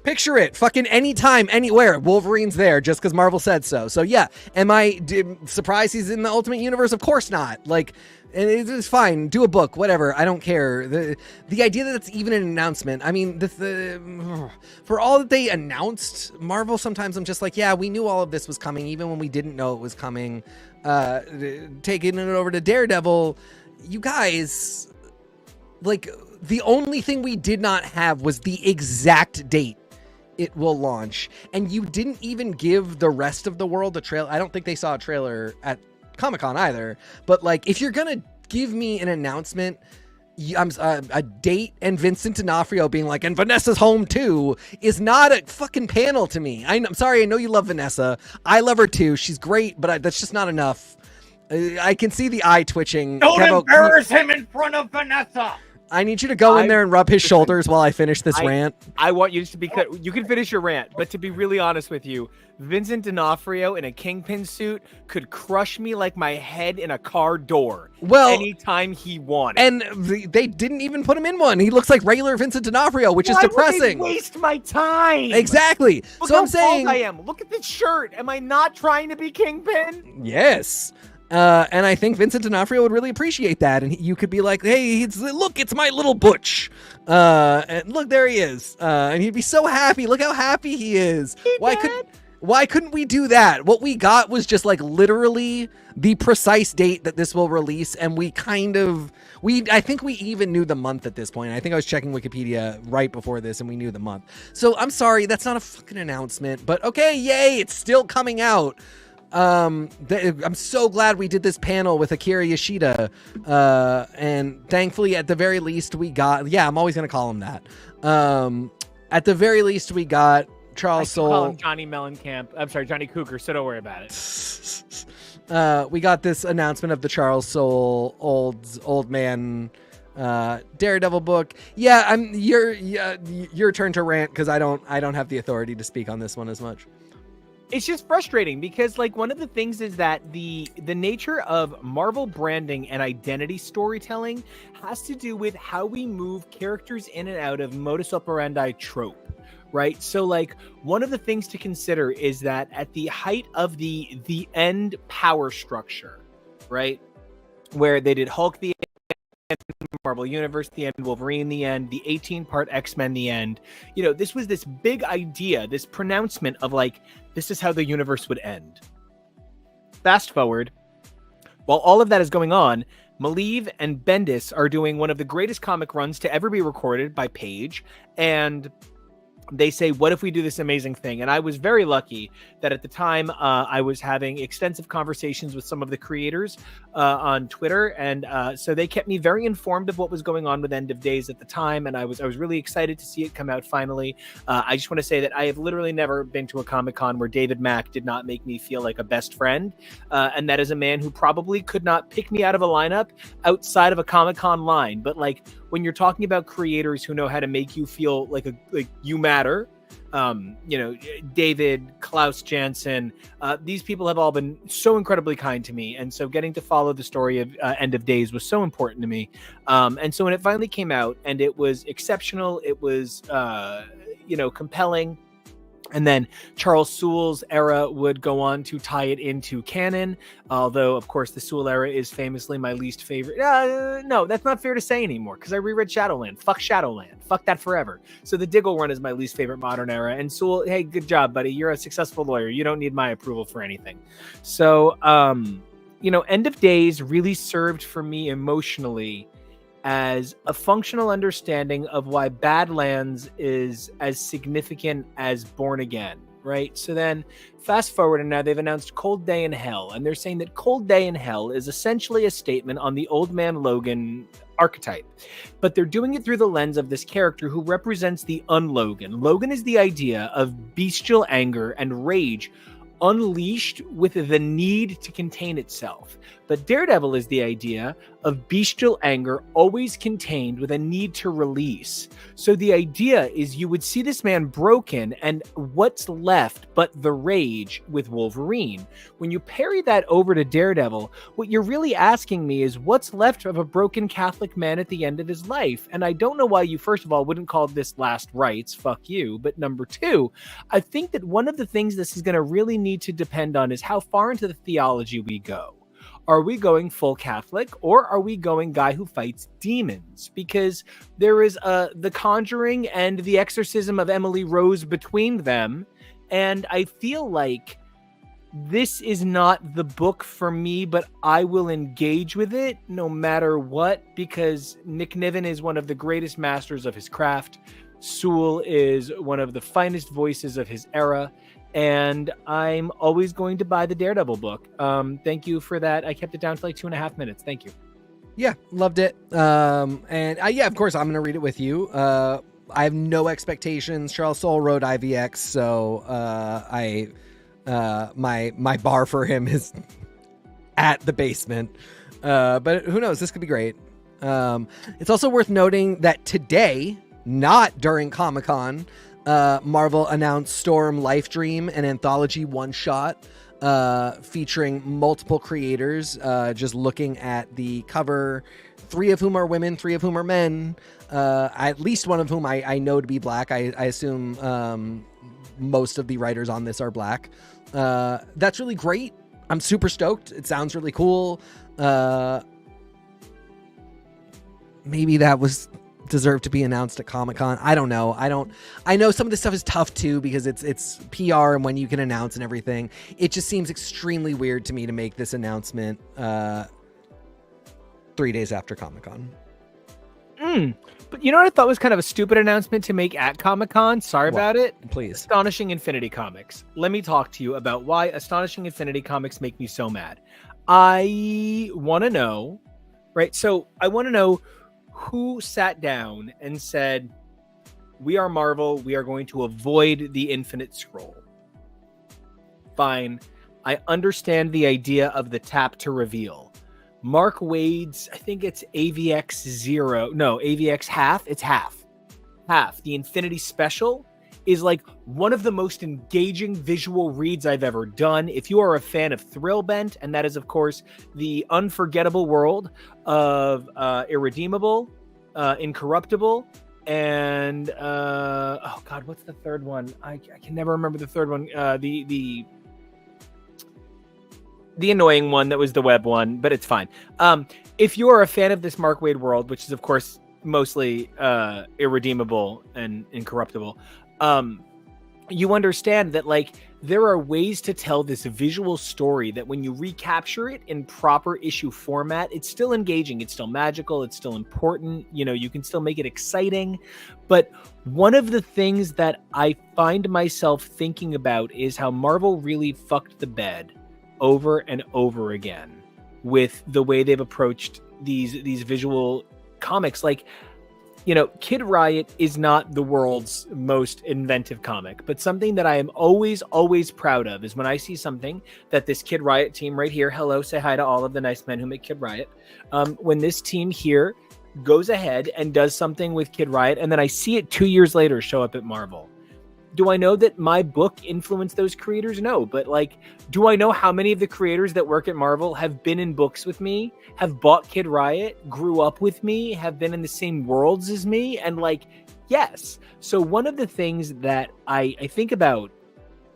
Picture it. Fucking anytime, anywhere. Wolverine's there just because Marvel said so. So yeah, am I surprised he's in the Ultimate Universe? Of course not. Like, and it's fine. Do a book, whatever. I don't care. The idea that it's even an announcement. I mean, for all that they announced, Marvel, sometimes I'm just like, yeah, we knew all of this was coming, even when we didn't know it was coming. Taking it over to Daredevil, you guys, like, the only thing we did not have was the exact date it will launch, and you didn't even give the rest of the world a trailer. I don't think they saw a trailer at Comic-Con either, but like, if you're gonna give me an announcement, a date and Vincent D'Onofrio being like, and Vanessa's home too, is not a fucking panel to me. I'm sorry, I know you love Vanessa. I love her too. She's great, but that's just not enough. I can see the eye twitching. Don't embarrass him in front of Vanessa. I need you to go in there and rub his shoulders while I finish this rant. I want you to be, you can finish your rant, but to be really honest with you, Vincent D'Onofrio in a Kingpin suit could crush me like my head in a car door anytime he wanted. And they didn't even put him in one. He looks like regular Vincent D'Onofrio, which is depressing. Why would they waste my time? Exactly. Look so how I'm saying, bald I am. Look at this shirt. Am I not trying to be Kingpin? Yes. And I think Vincent D'Onofrio would really appreciate that. And you could be like, hey, look, it's my little Butch. And look, there he is. And he'd be so happy. Look how happy he is. Why couldn't we do that? What we got was just like literally the precise date that this will release. And I think we even knew the month at this point. I think I was checking Wikipedia right before this and we knew the month. So I'm sorry, that's not a fucking announcement, but okay, yay, it's still coming out. I'm so glad we did this panel with Akira Yoshida, and thankfully at the very least we got, I'm always gonna call him that. At the very least we got Charles Soule. Call him Johnny Mellencamp. I'm sorry, Johnny Cougar, so don't worry about it. We got this announcement of the Charles Soule old man Daredevil book. Your turn to rant, because I don't have the authority to speak on this one as much. It's just frustrating because, like, one of the things is that the nature of Marvel branding and identity storytelling has to do with how we move characters in and out of modus operandi trope, right? So, like, one of the things to consider is that at the height of the end power structure, right, where they did Hulk the end, Marvel Universe the end, Wolverine the end, the 18-part X-Men the end, this was this big idea, this pronouncement of like, this is how the universe would end. Fast forward, while all of that is going on, Malieve and Bendis are doing one of the greatest comic runs to ever be recorded by Page, and they say, what if we do this amazing thing? And I was very lucky that at the time I was having extensive conversations with some of the creators on Twitter. And so they kept me very informed of what was going on with End of Days at the time. And I was really excited to see it come out finally. I just want to say that I have literally never been to a Comic-Con where David Mack did not make me feel like a best friend. And that is a man who probably could not pick me out of a lineup outside of a Comic-Con line. But like, when you're talking about creators who know how to make you feel like you matter, David, Klaus Janson, these people have all been so incredibly kind to me. And so getting to follow the story of End of Days was so important to me. And so when it finally came out and it was exceptional, it was, compelling. And then Charles Sewell's era would go on to tie it into canon. Although, of course, the Sewell era is famously my least favorite. No, that's not fair to say anymore because I reread Shadowland. Fuck Shadowland. Fuck that forever. So the Diggle run is my least favorite modern era. And Sewell, hey, good job, buddy. You're a successful lawyer. You don't need my approval for anything. So, End of Days really served for me emotionally as a functional understanding of why Badlands is as significant as Born Again, right? So then fast forward, and now they've announced Cold Day in Hell, and they're saying that Cold Day in Hell is essentially a statement on the Old Man Logan archetype, but they're doing it through the lens of this character who represents the un-Logan. Logan is the idea of bestial anger and rage unleashed with the need to contain itself. But Daredevil is the idea of bestial anger always contained with a need to release. So the idea is you would see this man broken and what's left but the rage with Wolverine. When you parry that over to Daredevil, what you're really asking me is what's left of a broken Catholic man at the end of his life? And I don't know why you, first of all, wouldn't call this last rites, fuck you. But number two, I think that one of the things this is going to really need to depend on is how far into the theology we go. Are we going full Catholic or are we going guy who fights demons? Because there is The Conjuring and The Exorcism of Emily Rose between them. And I feel like this is not the book for me, but I will engage with it no matter what, because Nick Niven is one of the greatest masters of his craft. Sewell is one of the finest voices of his era. And I'm always going to buy the Daredevil book. Thank you for that. I kept it down for like 2.5 minutes. Thank you. Yeah, loved it. Of course, I'm going to read it with you. I have no expectations. Charles Soule wrote IVX, so my bar for him is at the basement. But who knows? This could be great. It's also worth noting that today, not during Comic-Con, Marvel announced Storm Life Dream, an anthology one-shot featuring multiple creators. Just looking at the cover, 3 of whom are women, 3 of whom are men, at least one of whom I know to be black. I assume most of the writers on this are black. That's really great. I'm super stoked. It sounds really cool. Maybe that was deserved to be announced at Comic-Con. I don't know. I know some of this stuff is tough too because it's PR and when you can announce and everything. It just seems extremely weird to me to make this announcement 3 days after Comic-Con. But you know what I thought was kind of a stupid announcement to make at Comic-Con? Sorry about it. Please. Astonishing Infinity Comics. Let me talk to you about why Astonishing Infinity Comics make me so mad. I want to know, right? So I want to know who sat down and said, we are Marvel, we are going to avoid the Infinite Scroll. Fine. I understand the idea of the tap to reveal. Mark Waid's, I think it's AVX 0. No, AVX half. It's half. Half. The Infinity Special is like one of the most engaging visual reads I've ever done. If you are a fan of Thrillbent, and that is, of course, the unforgettable world of Irredeemable, Incorruptible, and oh God, what's the third one? I can never remember the third one. The annoying one that was the web one, but it's fine. If you are a fan of this Mark Waid world, which is, of course, mostly Irredeemable and Incorruptible, you understand that like there are ways to tell this visual story that when you recapture it in proper issue format, it's still engaging, it's still magical, it's still important, you know, you can still make it exciting. But one of the things that I find myself thinking about is how Marvel really fucked the bed over and over again with the way they've approached these visual comics. Like, you know, Kid Riot is not the world's most inventive comic, but something that I am always, always proud of is when I see something that this Kid Riot team right here, hello, say hi to all of the nice men who make Kid Riot. When this team here goes ahead and does something with Kid Riot, and then I see it 2 years later show up at Marvel. Do I know that my book influenced those creators? No, but like, do I know how many of the creators that work at Marvel have been in books with me, have bought Kid Riot, grew up with me, have been in the same worlds as me? And like, yes. So one of the things that I think about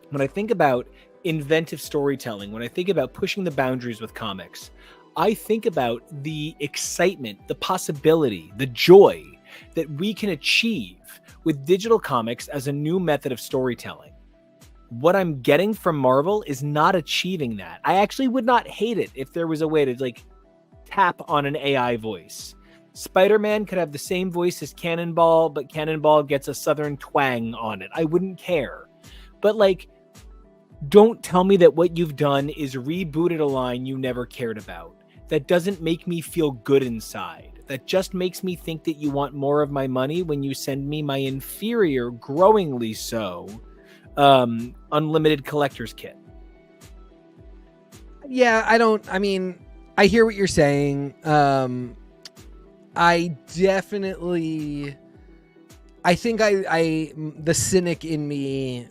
when I think about inventive storytelling, when I think about pushing the boundaries with comics, I think about the excitement, the possibility, the joy that we can achieve with digital comics as a new method of storytelling. What I'm getting from Marvel is not achieving that. I actually would not hate it if there was a way to like tap on an AI voice. Spider-Man could have the same voice as Cannonball, but Cannonball gets a Southern twang on it. I wouldn't care. But like, don't tell me that what you've done is rebooted a line you never cared about. That doesn't make me feel good inside. That just makes me think that you want more of my money when you send me my inferior, growingly so, unlimited collector's kit. Yeah, I mean, I hear what you're saying. I definitely, I think the cynic in me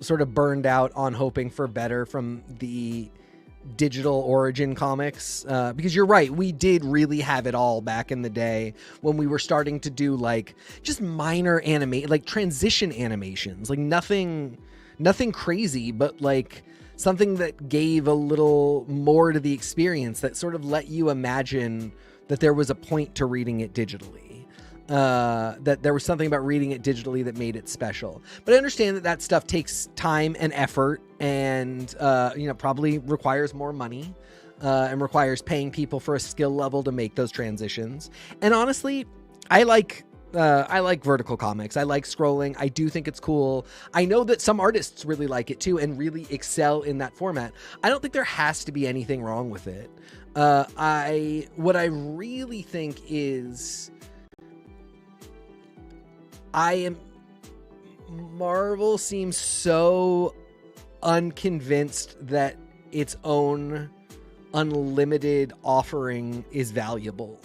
sort of burned out on hoping for better from the digital origin comics, because you're right, we did really have it all back in the day when we were starting to do like just minor like transition animations, like nothing crazy, but like something that gave a little more to the experience, that sort of let you imagine that there was a point to reading it digitally. That there was something about reading it digitally that made it special. But I understand that stuff takes time and effort, and probably requires more money, and requires paying people for a skill level to make those transitions. And honestly, I like vertical comics. I like scrolling. I do think it's cool. I know that some artists really like it too and really excel in that format. I don't think there has to be anything wrong with it. What I really think is, Marvel seems so unconvinced that its own unlimited offering is valuable,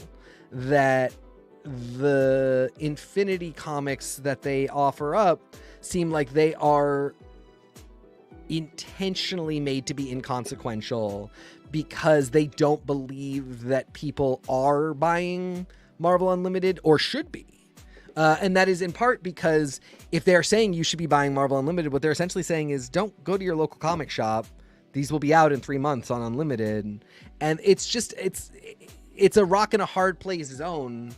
that the Infinity comics that they offer up seem like they are intentionally made to be inconsequential because they don't believe that people are buying Marvel Unlimited or should be. And that is in part because if they're saying you should be buying Marvel Unlimited, what they're essentially saying is don't go to your local comic shop. These will be out in 3 months on Unlimited. And it's just, it's a rock and a hard place zone.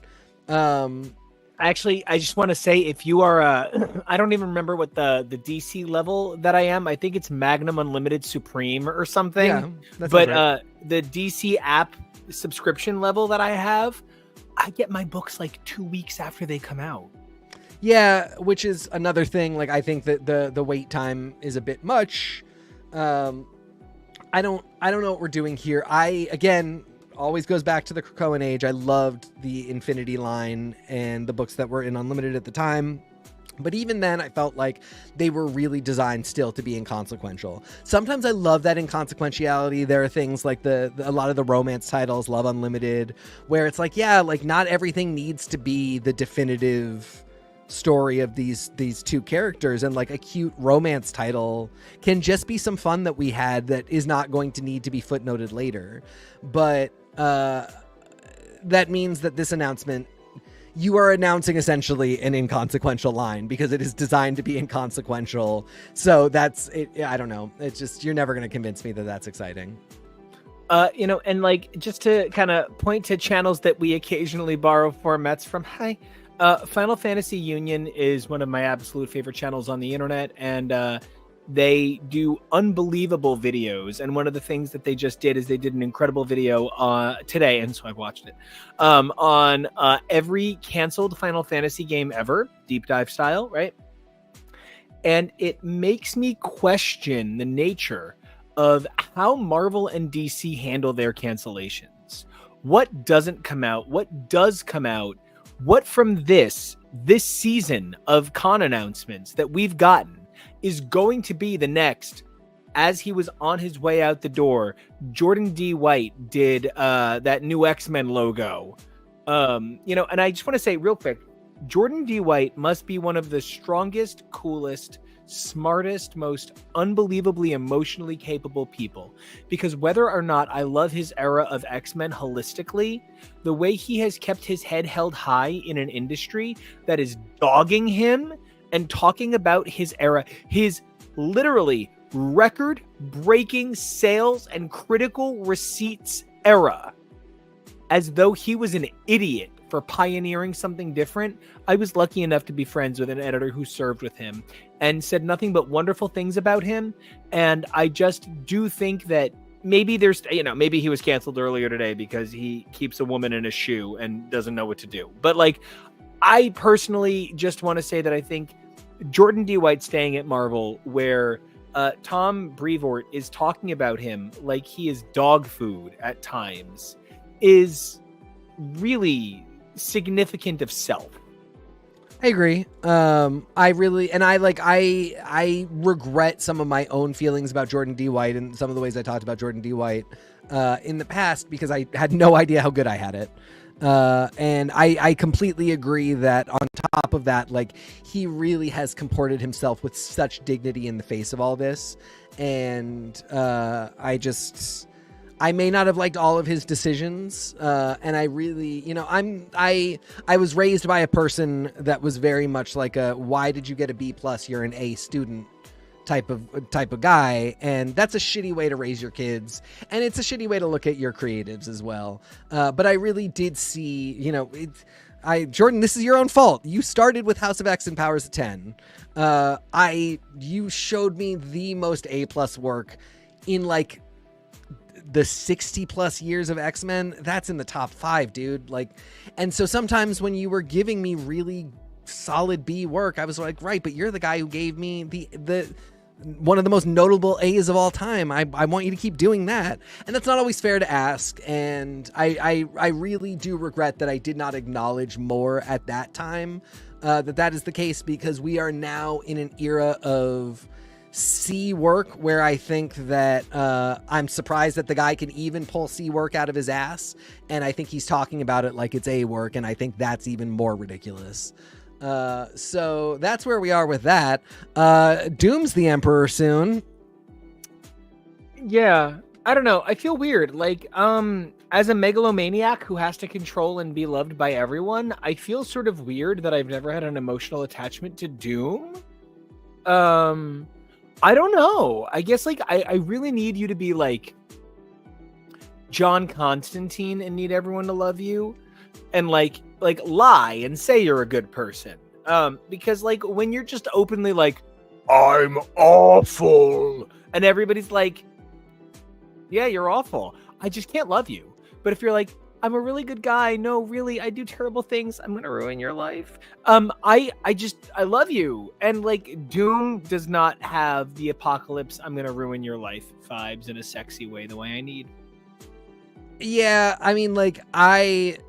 Actually, I just want to say, if you are, I don't even remember what the DC level that I am. I think it's Magnum Unlimited Supreme or something. Yeah, but right. The DC app subscription level that I have, I get my books like 2 weeks after they come out. Yeah, which is another thing. Like, I think that the wait time is a bit much. I don't know what we're doing here. Again, always goes back to the Krakoan age. I loved the Infinity line and the books that were in Unlimited at the time. But even then, I felt like they were really designed still to be inconsequential. Sometimes I love that inconsequentiality. There are things like a lot of the romance titles, Love Unlimited, where it's like, yeah, like not everything needs to be the definitive story of these two characters, and like a cute romance title can just be some fun that we had that is not going to need to be footnoted later. But that means that this announcement, you are announcing essentially an inconsequential line because it is designed to be inconsequential. So that's it. I don't know. It's just, you're never going to convince me that that's exciting. And like, just to kind of point to channels that we occasionally borrow formats from. Hi, Final Fantasy Union is one of my absolute favorite channels on the internet, and they do unbelievable videos. And one of the things that they just did is they did an incredible video today, and so I watched it, on every canceled Final Fantasy game ever, deep dive style, right? And it makes me question the nature of how Marvel and DC handle their cancellations. What doesn't come out? What does come out? What from this season of con announcements that we've gotten is going to be the next? As he was on his way out the door, Jordan D. White did that new X-Men logo. And I just want to say real quick, Jordan D. White must be one of the strongest, coolest, smartest, most unbelievably emotionally capable people. Because whether or not I love his era of X-Men holistically, the way he has kept his head held high in an industry that is dogging him and talking about his era, his literally record-breaking sales and critical receipts era, as though he was an idiot for pioneering something different. I was lucky enough to be friends with an editor who served with him and said nothing but wonderful things about him. And I just do think that maybe there's, maybe he was canceled earlier today because he keeps a woman in a shoe and doesn't know what to do. But like, I personally just want to say that I think Jordan D. White staying at Marvel, where Tom Brevoort is talking about him like he is dog food at times, is really significant of self. I agree. I regret some of my own feelings about Jordan D. White and some of the ways I talked about Jordan D. White in the past, because I had no idea how good I had it. And I completely agree that on top of that, like, he really has comported himself with such dignity in the face of all this. And I may not have liked all of his decisions, and I really, I was raised by a person that was very much like a, why did you get a B+? You're an A student type of guy, and that's a shitty way to raise your kids, and it's a shitty way to look at your creatives as well. But I really did see, Jordan, this is your own fault. You started with House of X and Powers of 10. You showed me the most A+ work in like the 60 plus years of X-Men. That's in the top 5, dude. Like, and so sometimes when you were giving me really solid B work, I was like, right, but you're the guy who gave me the one of the most notable A's of all time. I want you to keep doing that. And that's not always fair to ask. And I really do regret that I did not acknowledge more at that time, that is the case, because we are now in an era of C work where I think that I'm surprised that the guy can even pull C work out of his ass, and I think he's talking about it like it's A work, and I think that's even more ridiculous. So that's where we are with that. Doom's the Emperor soon. Yeah, I don't know. I feel weird. Like, as a megalomaniac who has to control and be loved by everyone, I feel sort of weird that I've never had an emotional attachment to Doom. I don't know. I guess like I really need you to be like John Constantine and need everyone to love you, and like lie and say you're a good person. Because like when you're just openly like, I'm awful, and everybody's like, yeah, you're awful, I just can't love you. But if you're like, I'm a really good guy, no, really, I do terrible things, I'm gonna ruin your life. I love you. And like, Doom does not have the apocalypse, I'm gonna ruin your life vibes in a sexy way the way I need. Yeah, I mean, like, I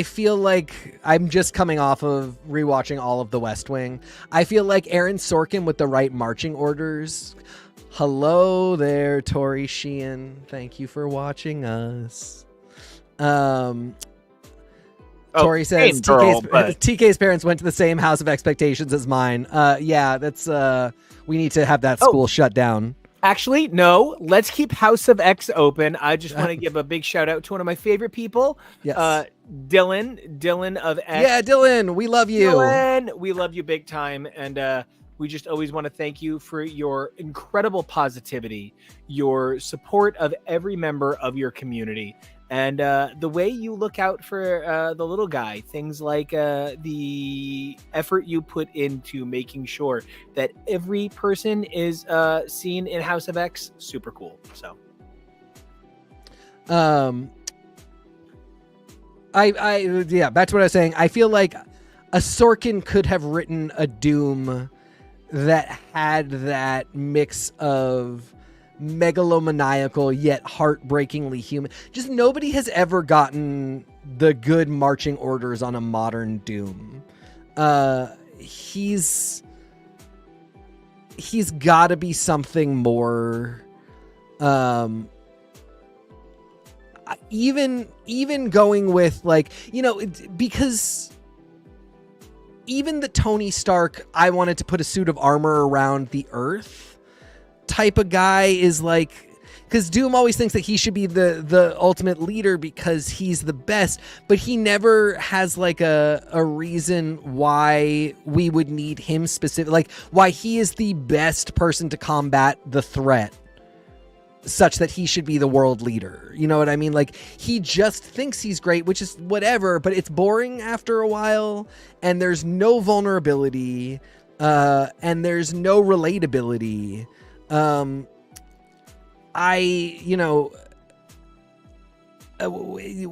feel like I'm just coming off of rewatching all of The West Wing. I feel like Aaron Sorkin with the right marching orders. Hello there, Tori Sheehan. Thank you for watching us. Tori says TK's parents went to the same House of Expectations as mine. Yeah, that's we need to have that school shut down. Actually, no, let's keep House of X open. I just want to give a big shout out to one of my favorite people. Yes. Dylan of X. Yeah, Dylan, we love you. Dylan, we love you big time. And we just always want to thank you for your incredible positivity, your support of every member of your community, and the way you look out for the little guy. Things like the effort you put into making sure that every person is seen in House of X. Super cool. So, yeah, back to what I was saying. I feel like a Sorkin could have written a Doom that had that mix of megalomaniacal yet heartbreakingly human. Just nobody has ever gotten the good marching orders on a modern Doom. He's got to be something more. Even going with, like, because even the Tony Stark, I wanted to put a suit of armor around the Earth type of guy is like, because Doom always thinks that he should be the ultimate leader because he's the best, but he never has like a reason why we would need him specific, like why he is the best person to combat the threat such that he should be the world leader. You know what I mean? Like, he just thinks he's great, which is whatever, but it's boring after a while, and there's no vulnerability, and there's no relatability.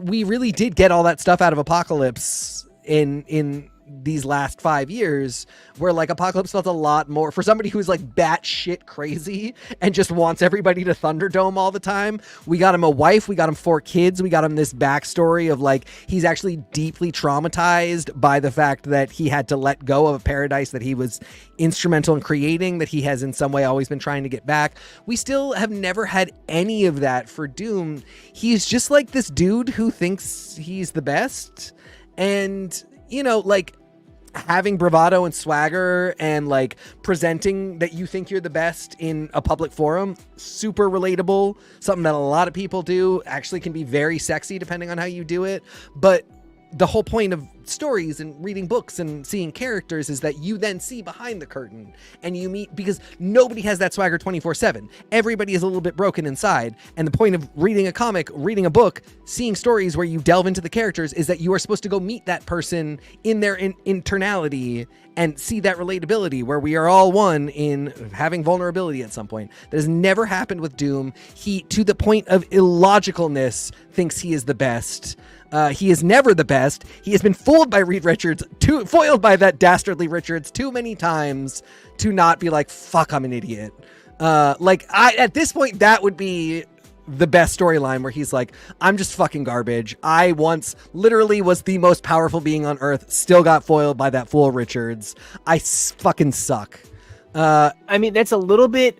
We really did get all that stuff out of Apocalypse in these last 5 years, where like Apocalypse felt a lot more for somebody who's like batshit crazy and just wants everybody to Thunderdome all the time. We got him a wife, we got him 4 kids, we got him this backstory of like he's actually deeply traumatized by the fact that he had to let go of a paradise that he was instrumental in creating, that he has in some way always been trying to get back. We still have never had any of that for Doom. He's just like this dude who thinks he's the best, and you know, like having bravado and swagger and like presenting that you think you're the best in a public forum, super relatable, something that a lot of people do, actually can be very sexy depending on how you do it. But the whole point of stories and reading books and seeing characters is that you then see behind the curtain and you meet, because nobody has that swagger 24/7. Everybody is a little bit broken inside. And the point of reading a comic, reading a book, seeing stories where you delve into the characters is that you are supposed to go meet that person in their internality and see that relatability where we are all one in having vulnerability at some point. That has never happened with Doom. He, to the point of illogicalness, thinks he is the best. He is never the best. He has been fooled by Reed Richards, foiled by that dastardly Richards too many times to not be like, fuck, I'm an idiot. At this point, that would be the best storyline where he's like, I'm just fucking garbage. I once literally was the most powerful being on Earth, still got foiled by that fool Richards. I fucking suck. I mean, that's a little bit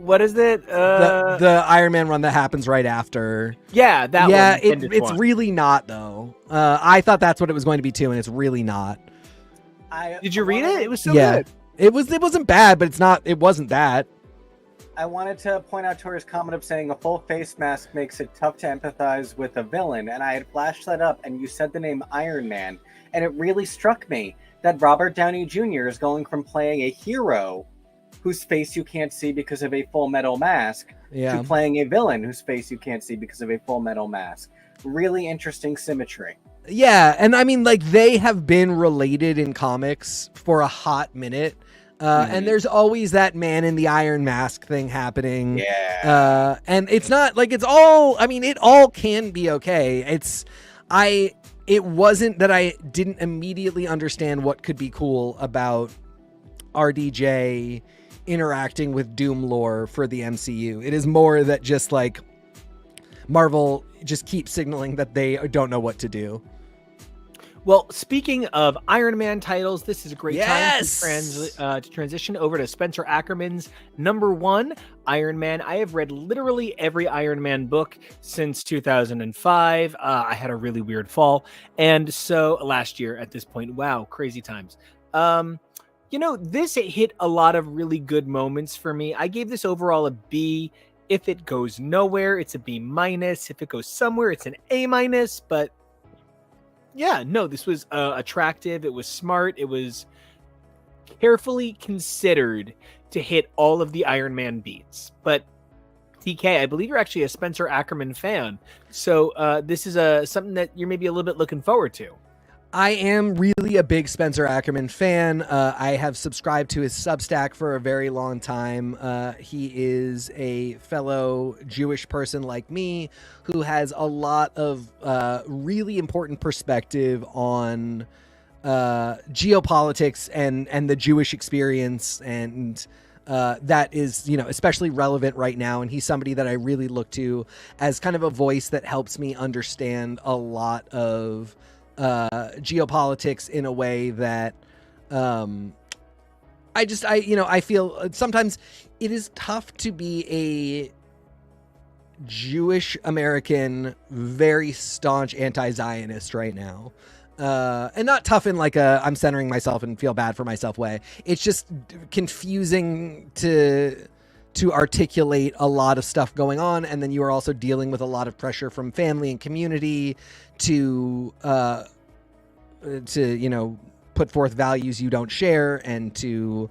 what is it? The Iron Man run that happens right after. Yeah, that one. Yeah, it's really not, though. I thought that's what it was going to be, too, and it's really not. Did you read it? It was so good. It wasn't bad, but it wasn't that. I wanted to point out Tori's comment of saying a full face mask makes it tough to empathize with a villain, and I had flashed that up, and you said the name Iron Man, and it really struck me that Robert Downey Jr. is going from playing a hero whose face you can't see because of a full metal mask to playing a villain whose face you can't see because of a full metal mask. Really interesting symmetry. Yeah, and I mean, like, they have been related in comics for a hot minute. And there's always that man in the iron mask thing happening. Yeah. And it's not like it's all, I mean, it all can be okay. It wasn't that I didn't immediately understand what could be cool about RDJ interacting with Doom lore for the MCU. It is more that just like Marvel just keeps signaling that they don't know what to do. Well, speaking of Iron Man titles, this is a great time to transition over to Spencer Ackerman's #1, Iron Man. I have read literally every Iron Man book since 2005. I had a really weird fall. And so last year at this point, wow, crazy times. This hit a lot of really good moments for me. I gave this overall a B. If it goes nowhere, it's a B-. If it goes somewhere, it's an A-. But yeah, no, this was attractive. It was smart. It was carefully considered to hit all of the Iron Man beats. But TK, I believe you're actually a Spencer Ackerman fan. So this is something that you're maybe a little bit looking forward to. I am really a big Spencer Ackerman fan. I have subscribed to his Substack for a very long time. He is a fellow Jewish person like me who has a lot of really important perspective on geopolitics and the Jewish experience, and that is, especially relevant right now. And he's somebody that I really look to as kind of a voice that helps me understand a lot of geopolitics in a way that I feel sometimes it is tough to be a Jewish American, very staunch anti-Zionist right now. and not tough in like a I'm centering myself and feel bad for myself way. It's just confusing to articulate a lot of stuff going on, and then you are also dealing with a lot of pressure from family and community to put forth values you don't share, and to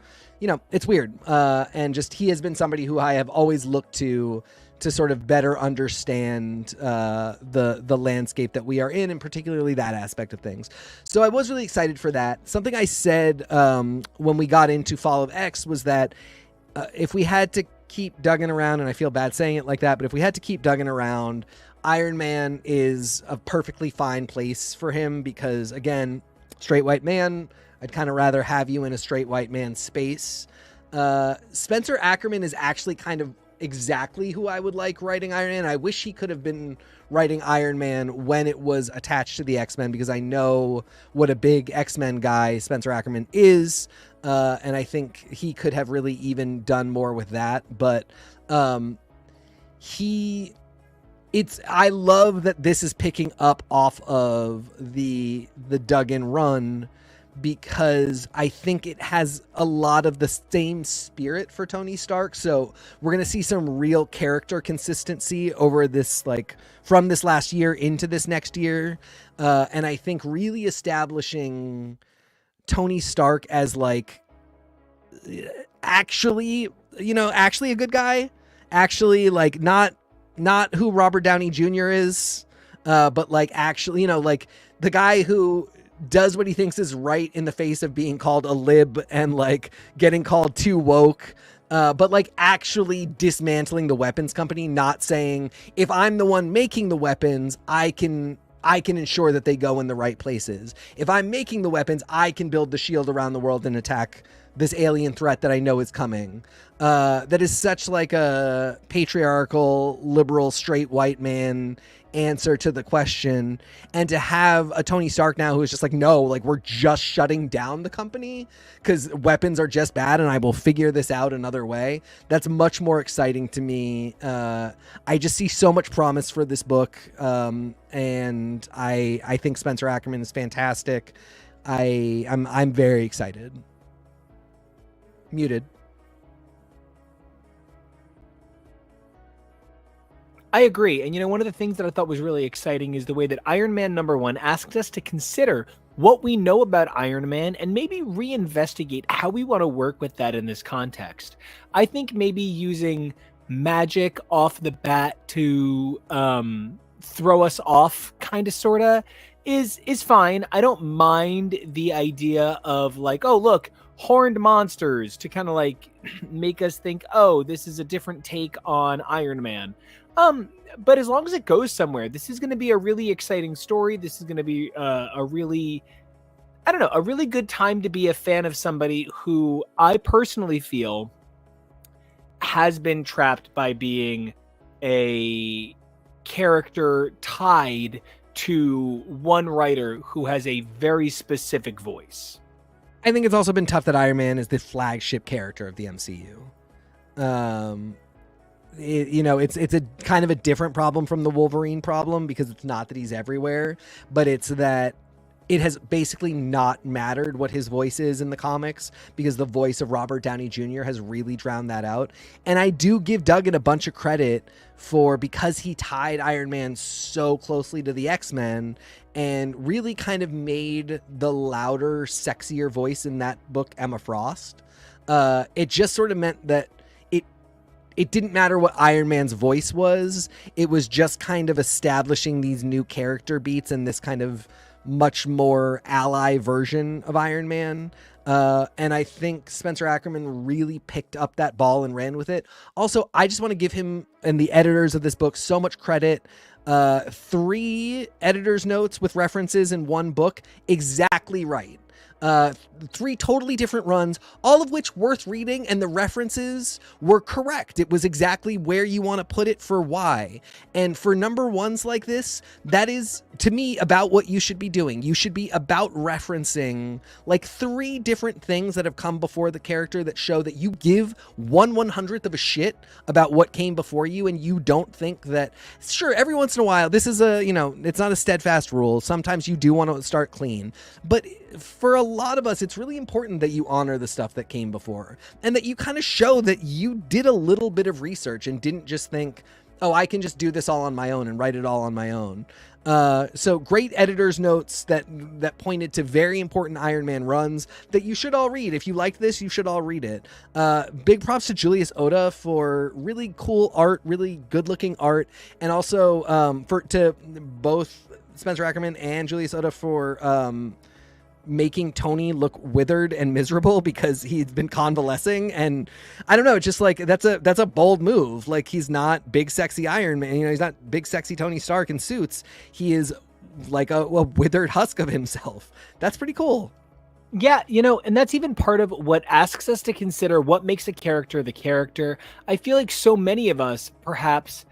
it's weird. And just he has been somebody who I have always looked to sort of better understand the landscape that we are in, and particularly that aspect of things. So I was really excited for that. Something I said when we got into Fall of X was that if we had to keep Duggan around, and I feel bad saying it like that, but if we had to keep Duggan around, Iron Man is a perfectly fine place for him, because again, straight white man, I'd kind of rather have you in a straight white man space. Spencer Ackerman is actually kind of exactly who I would like writing Iron Man. I wish he could have been writing Iron Man when it was attached to the X-Men, because I know what a big X-Men guy Spencer Ackerman is, and I think he could have really even done more with that. But I love that this is picking up off of the Duggan run, because I think it has a lot of the same spirit for Tony Stark. So we're going to see some real character consistency over this, like from this last year into this next year. And I think really establishing Tony Stark as like actually a good guy, actually like not who Robert Downey Jr. is, but like actually, like the guy who does what he thinks is right in the face of being called a lib and like getting called too woke, but like actually dismantling the weapons company, not saying if I'm the one making the weapons, I can ensure that they go in the right places. If I'm making the weapons, I can build the shield around the world and attack this alien threat that I know is coming. That is such like a patriarchal, liberal, straight white man answer to the question. And to have a Tony Stark now who is just like, no, like we're just shutting down the company because weapons are just bad and I will figure this out another way. That's much more exciting to me. I just see so much promise for this book. And I think Spencer Ackerman is fantastic. I'm very excited. Muted. I agree. And one of the things that I thought was really exciting is the way that Iron Man #1 asked us to consider what we know about Iron Man and maybe reinvestigate how we want to work with that in this context. I think maybe using magic off the bat to throw us off kind of sorta is fine. I don't mind the idea of like, oh look, horned monsters, to kind of like make us think, oh, this is a different take on Iron Man. But as long as it goes somewhere, this is going to be a really exciting story. This is going to be a really good time to be a fan of somebody who I personally feel has been trapped by being a character tied to one writer who has a very specific voice. I think it's also been tough that Iron Man is the flagship character of the MCU. It's a kind of a different problem from the Wolverine problem, because it's not that he's everywhere, but it's that it has basically not mattered what his voice is in the comics, because the voice of Robert Downey Jr. has really drowned that out. And I do give Duggan a bunch of credit for, because he tied Iron Man so closely to the X-Men and really kind of made the louder, sexier voice in that book Emma Frost. It just sort of meant that it didn't matter what Iron Man's voice was. It was just kind of establishing these new character beats and this kind of much more ally version of Iron Man. And I think Spencer Ackerman really picked up that ball and ran with it. Also, I just want to give him and the editors of this book so much credit. 3 editor's notes with references in one book, exactly right. 3 totally different runs, all of which worth reading, and the references were correct. It was exactly where you want to put it for why. And for number ones like this, that is, to me, about what you should be doing. You should be about referencing like 3 different things that have come before the character that show that you give 1/100th of a shit about what came before you, and you don't think that, sure, every once in a while, this is a, it's not a steadfast rule. Sometimes you do want to start clean, but for a lot of us, it's really important that you honor the stuff that came before, and that you kind of show that you did a little bit of research and didn't just think, oh, I can just do this all on my own and write it all on my own. So great editor's notes that pointed to very important Iron Man runs that you should all read. If you like this, you should all read it. Big props to Julius Oda for really cool art, really good looking art, and also to both Spencer Ackerman and Julius Oda for making Tony look withered and miserable because he's been convalescing. And I don't know, just like that's a bold move. Like, he's not big sexy Iron Man, he's not big sexy Tony Stark in suits. He is like a withered husk of himself. That's pretty cool. Yeah, and that's even part of what asks us to consider what makes a character the character. I feel like so many of us perhaps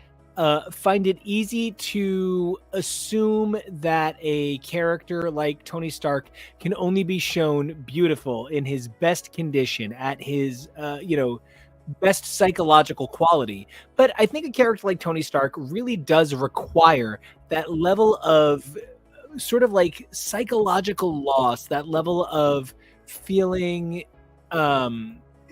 find it easy to assume that a character like Tony Stark can only be shown beautiful in his best condition, at his best psychological quality. But I think a character like Tony Stark really does require that level of sort of like psychological loss, that level of feeling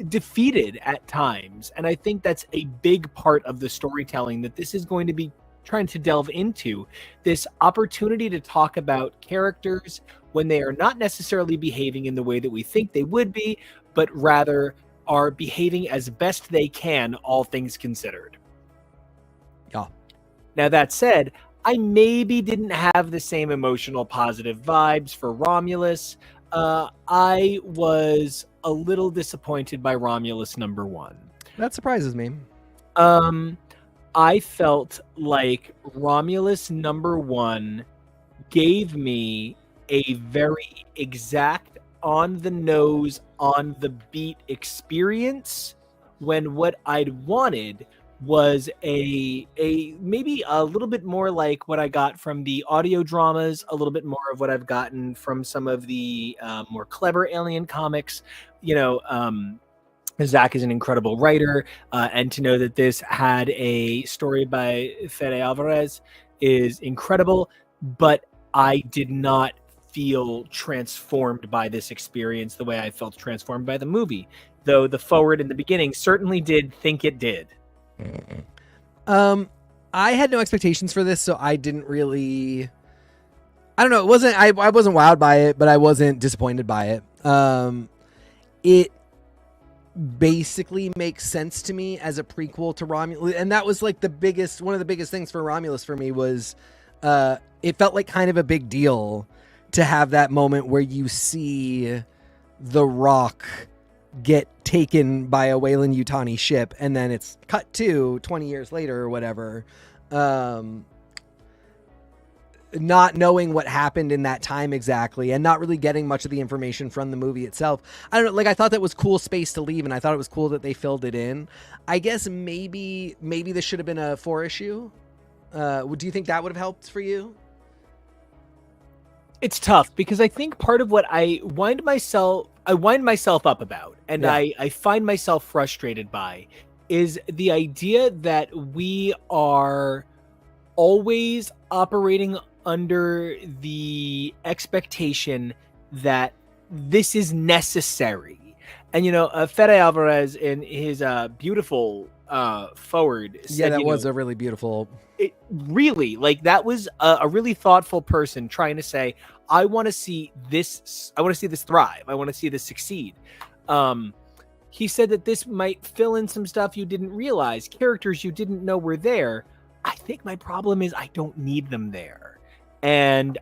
defeated at times. And I think that's a big part of the storytelling that this is going to be trying to delve into, this opportunity to talk about characters when they are not necessarily behaving in the way that we think they would be, but rather are behaving as best they can, all things considered. Yeah. Now, that said, I maybe didn't have the same emotional positive vibes for Romulus. I was a little disappointed by Romulus number 1. That surprises me. I felt like Romulus number 1 gave me a very exact, on the nose, on the beat experience, when what I'd wanted was a maybe a little bit more like what I got from the audio dramas, a little bit more of what I've gotten from some of the more clever Alien comics. Zach is an incredible writer, and to know that this had a story by Fede Alvarez is incredible, but I did not feel transformed by this experience the way I felt transformed by the movie, though the forward in the beginning certainly did think it did. I had no expectations for this, so I didn't really, I don't know, I wasn't wowed by it, but I wasn't disappointed by it. It basically makes sense to me as a prequel to Romulus, and that was like one of the biggest things for Romulus for me was it felt like kind of a big deal to have that moment where you see the Rock get taken by a Weyland-Yutani ship, and then it's cut to 20 years later or whatever, not knowing what happened in that time exactly, and not really getting much of the information from the movie itself. I don't know, like, I thought that was cool space to leave, and I thought it was cool that they filled it in. I guess maybe this should have been a 4-issue. Do you think that would have helped for you? It's tough because I think part of what I wind myself up about, and yeah, I find myself frustrated by, is the idea that we are always operating under the expectation that this is necessary. And, Fede Alvarez in his beautiful forward said, yeah, that was a really beautiful, it really, like, that was a really thoughtful person trying to say, I want to see this thrive, I want to see this succeed. He said that this might fill in some stuff you didn't realize, characters you didn't know were there. I think my problem is I don't need them there. And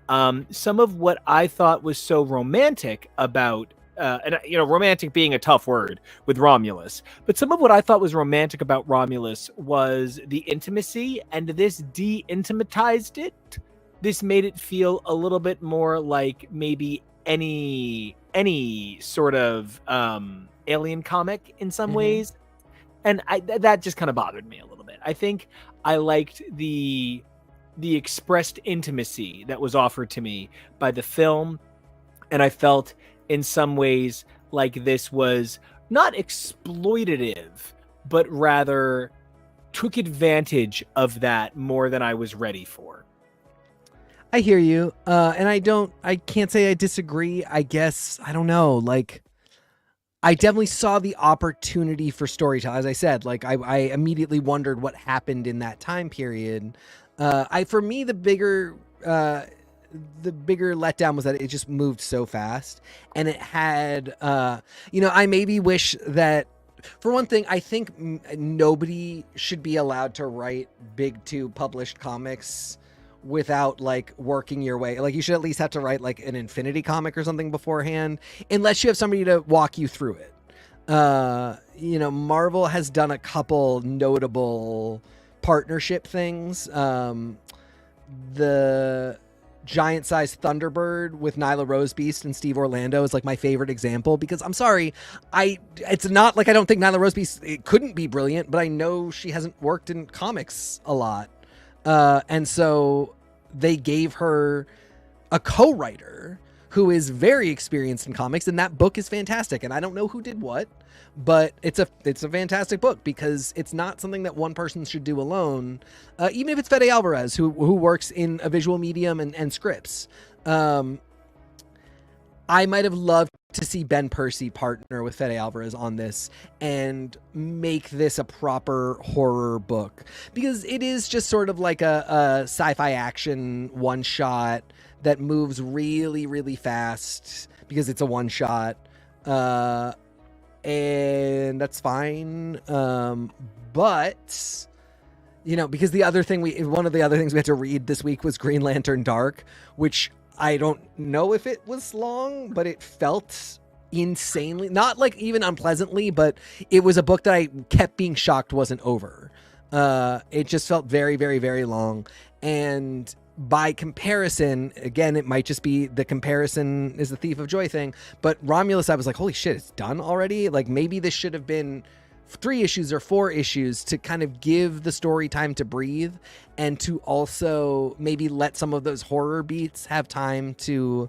some of what I thought was so romantic about romantic being a tough word with Romulus, but some of what I thought was romantic about Romulus was the intimacy, and this de-intimatized it. This made it feel a little bit more like maybe any sort of alien comic in some Mhm. ways, and that just kind of bothered me a little bit. I think I liked the expressed intimacy that was offered to me by the film, and I felt in some ways like this was not exploitative, but rather took advantage of that more than I was ready for. I hear you. And I can't say I disagree. I guess, I don't know. Like, I definitely saw the opportunity for storytelling. As I said, like, I immediately wondered what happened in that time period. For me, the bigger letdown was that it just moved so fast, and it had, I maybe wish that, for one thing, I think nobody should be allowed to write big two published comics without like working your way. Like, you should at least have to write like an Infinity comic or something beforehand, unless you have somebody to walk you through it. Marvel has done a couple notable partnership things. The giant-sized Thunderbird with Nyla Rosebeast and Steve Orlando is like my favorite example, because I'm sorry, it's not like I don't think Nyla Rosebeast, it couldn't be brilliant, but I know she hasn't worked in comics a lot. And so they gave her a co-writer who is very experienced in comics, and that book is fantastic. And I don't know who did what, but it's a fantastic book, because it's not something that one person should do alone. Even if it's Fede Alvarez, who works in a visual medium and scripts. I might have loved to see Ben Percy partner with Fede Alvarez on this and make this a proper horror book, because it is just sort of like a sci-fi action one shot that moves really, really fast because it's a one shot. And that's fine. But because one of the other things we had to read this week was Green Lantern Dark, which I don't know if it was long, but it felt insanely, not like even unpleasantly, but it was a book that I kept being shocked wasn't over. It just felt very, very, very long. And by comparison, again, it might just be the comparison is the thief of joy thing, but Romulus, I was like, holy shit, it's done already? Like, maybe this should have been 3 issues or 4 issues to kind of give the story time to breathe, and to also maybe let some of those horror beats have time to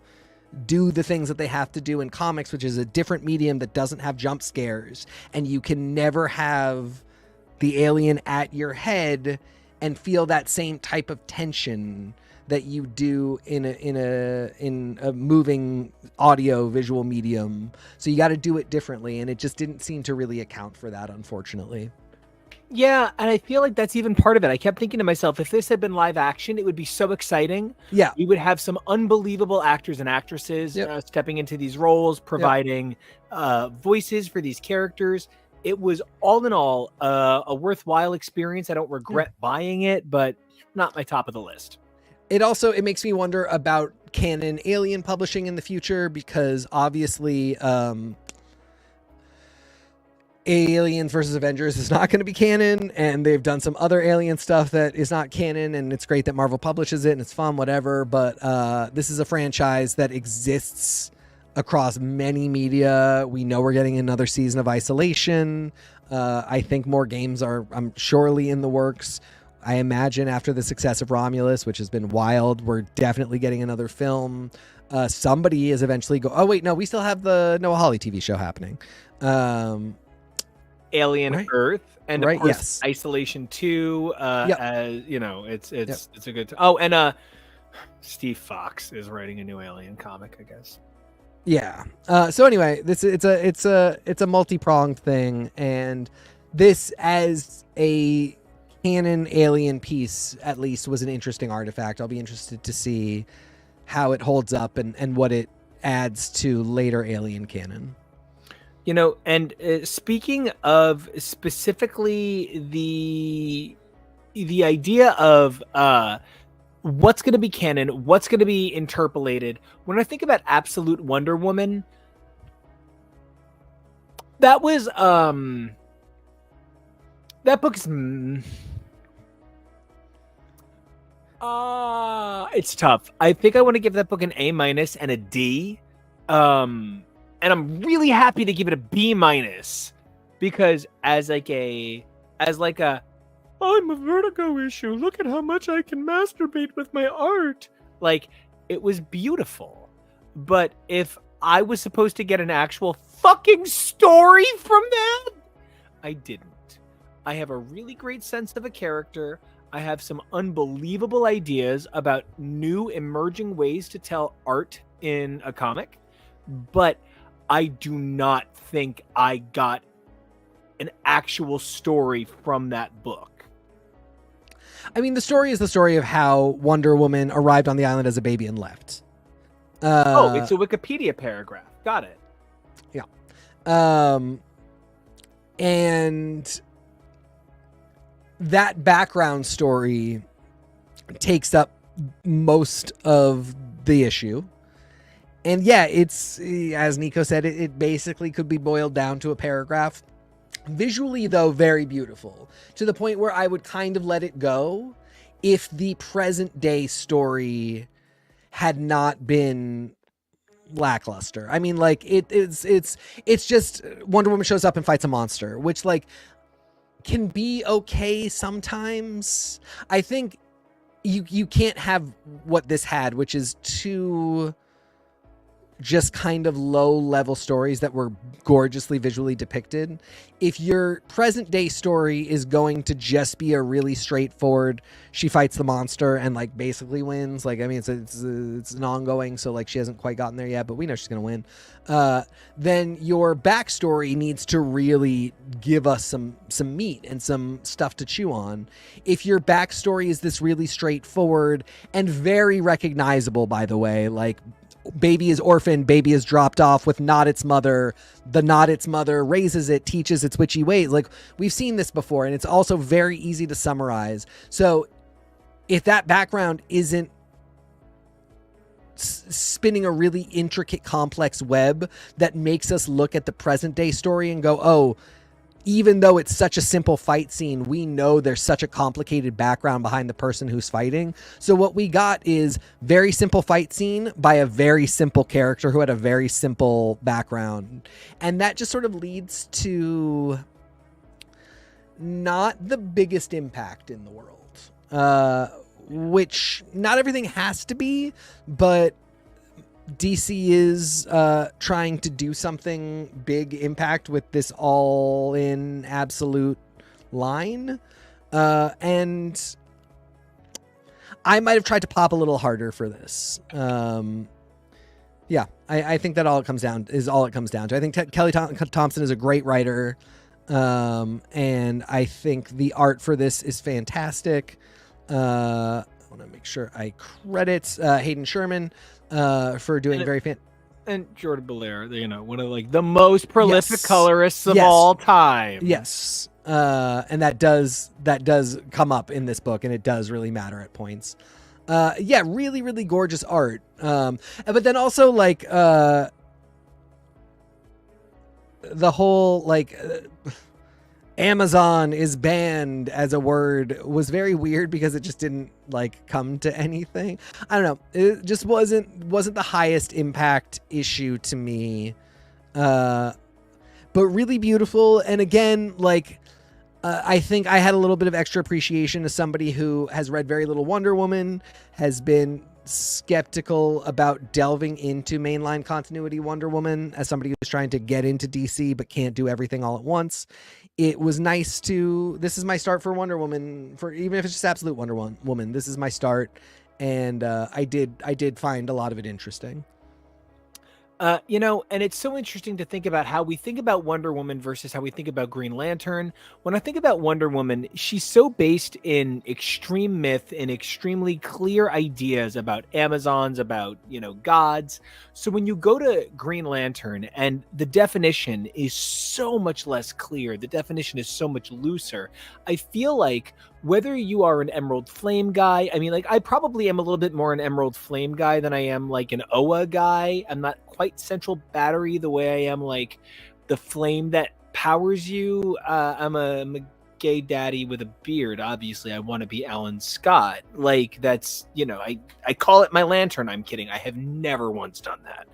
do the things that they have to do in comics, which is a different medium that doesn't have jump scares, and you can never have the alien at your head and feel that same type of tension that you do in a moving audio visual medium. So you got to do it differently, and it just didn't seem to really account for that, unfortunately. Yeah, and I feel like that's even part of it. I kept thinking to myself, if this had been live action, it would be so exciting. Yeah. We would have some unbelievable actors and actresses stepping into these roles, providing voices for these characters. It was all in all a worthwhile experience. I don't regret buying it, but not my top of the list. It makes me wonder about canon alien publishing in the future, because obviously Aliens versus Avengers is not going to be canon, and they've done some other alien stuff that is not canon, and it's great that Marvel publishes it and it's fun, whatever, but this is a franchise that exists across many media. We know we're getting another season of Isolation. I think more games are surely in the works. I imagine after the success of Romulus, which has been wild, we're definitely getting another film. Somebody is eventually we still have the Noah Hawley TV show happening. Alien Earth, and of course, yes. Isolation 2. It's a good. And Steve Fox is writing a new Alien comic, I guess. Yeah. So anyway, it's a multi-pronged thing, and this as a canon alien piece at least was an interesting artifact. I'll be interested to see how it holds up and what it adds to later alien canon. And speaking of specifically the idea of what's going to be canon, what's going to be interpolated, when I think about Absolute Wonder Woman, that was that book is it's tough. I think I want to give that book an A- and a D, And I'm really happy to give it a B minus because as like a I'm a Vertigo issue. Look at how much I can masturbate with my art. Like, it was beautiful. But if I was supposed to get an actual fucking story from that, I didn't. I have a really great sense of a character. I have some unbelievable ideas about new emerging ways to tell art in a comic. But I do not think I got an actual story from that book. I mean, the story is the story of how Wonder Woman arrived on the island as a baby and left. It's a Wikipedia paragraph. Got it. Yeah. And that background story takes up most of the issue. And yeah, it's, as Nico said, it basically could be boiled down to a paragraph. Visually, though, very beautiful, to the point where I would kind of let it go if the present day story had not been lackluster. I mean, like, it's just Wonder Woman shows up and fights a monster, which, like, can be okay sometimes. I think you can't have what this had, which is two just kind of low-level stories that were gorgeously visually depicted. If your present-day story is going to just be a really straightforward, she fights the monster and, like, basically wins, like, I mean, it's an ongoing, so, like, she hasn't quite gotten there yet, but we know she's gonna win, then your backstory needs to really give us some meat and some stuff to chew on. If your backstory is this really straightforward and very recognizable, by the way, like, baby is orphaned, baby is dropped off with not its mother, the not its mother raises it, teaches its witchy ways. Like, we've seen this before, and it's also very easy to summarize. So if that background isn't spinning a really intricate, complex web that makes us look at the present day story and go, oh, even though it's such a simple fight scene, we know there's such a complicated background behind the person who's fighting. So what we got is very simple fight scene by a very simple character who had a very simple background. And that just sort of leads to not the biggest impact in the world, which not everything has to be, but DC is trying to do something big impact with this all-in absolute line. And I might have tried to pop a little harder for this. Yeah, I think that all it comes down to. I think Kelly Thompson is a great writer. And I think the art for this is fantastic. I want to make sure I credit Hayden Sherman for doing and Jordan Belair, you know, one of like the most prolific colorists of all time. Yes. And that does come up in this book, and it does really matter at points. Yeah, really, really gorgeous art. But then also like the whole like Amazon is banned as a word was very weird because it just didn't like come to anything. I don't know. It just wasn't the highest impact issue to me. But really beautiful. And again, like, I think I had a little bit of extra appreciation as somebody who has read very little Wonder Woman, has been skeptical about delving into mainline continuity Wonder Woman, as somebody who's trying to get into DC but can't do everything all at once. It was nice this is my start for Wonder Woman, for even if it's just absolute Wonder Woman, this is my start. And I did find a lot of it interesting. You know, and it's so interesting to think about how we think about Wonder Woman versus how we think about Green Lantern. When I think about Wonder Woman, she's so based in extreme myth and extremely clear ideas about Amazons, about, you know, gods. So when you go to Green Lantern and the definition is so much less clear, the definition is so much looser, I feel like whether you are an Emerald Flame guy, I mean, like, I probably am a little bit more an Emerald Flame guy than I am like an Oa guy. I'm not quite Central Battery the way I am like the flame that powers you. I'm a gay daddy with a beard. Obviously, I want to be Alan Scott. Like, that's, you know, I call it my lantern. I'm kidding. I have never once done that.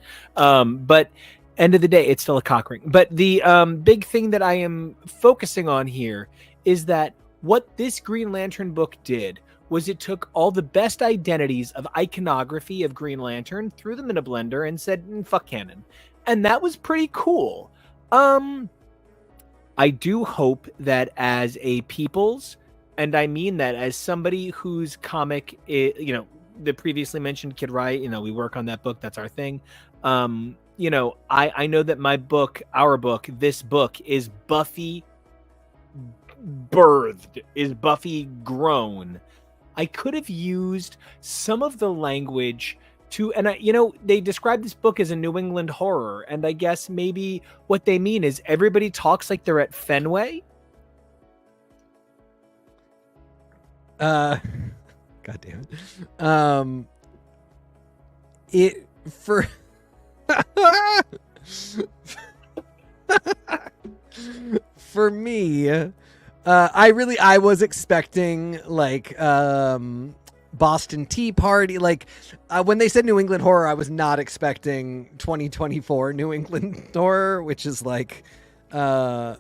But end of the day, it's still a cock ring. But the big thing that I am focusing on here is that what this Green Lantern book did was it took all the best identities of iconography of Green Lantern, threw them in a blender, and said, fuck canon. And that was pretty cool. I do hope that as a people's, and I mean that as somebody whose comic, you know, the previously mentioned Kid Riot, you know, we work on that book. That's our thing. You know, I know that my book, our book, this book is Buffy birthed, is Buffy grown. I could have used some of the language to, and you know, they describe this book as a New England horror, and I guess maybe what they mean is everybody talks like they're at Fenway. God damn it. For me, I was expecting like Boston Tea Party. Like when they said New England horror, I was not expecting 2024 New England horror, which is like the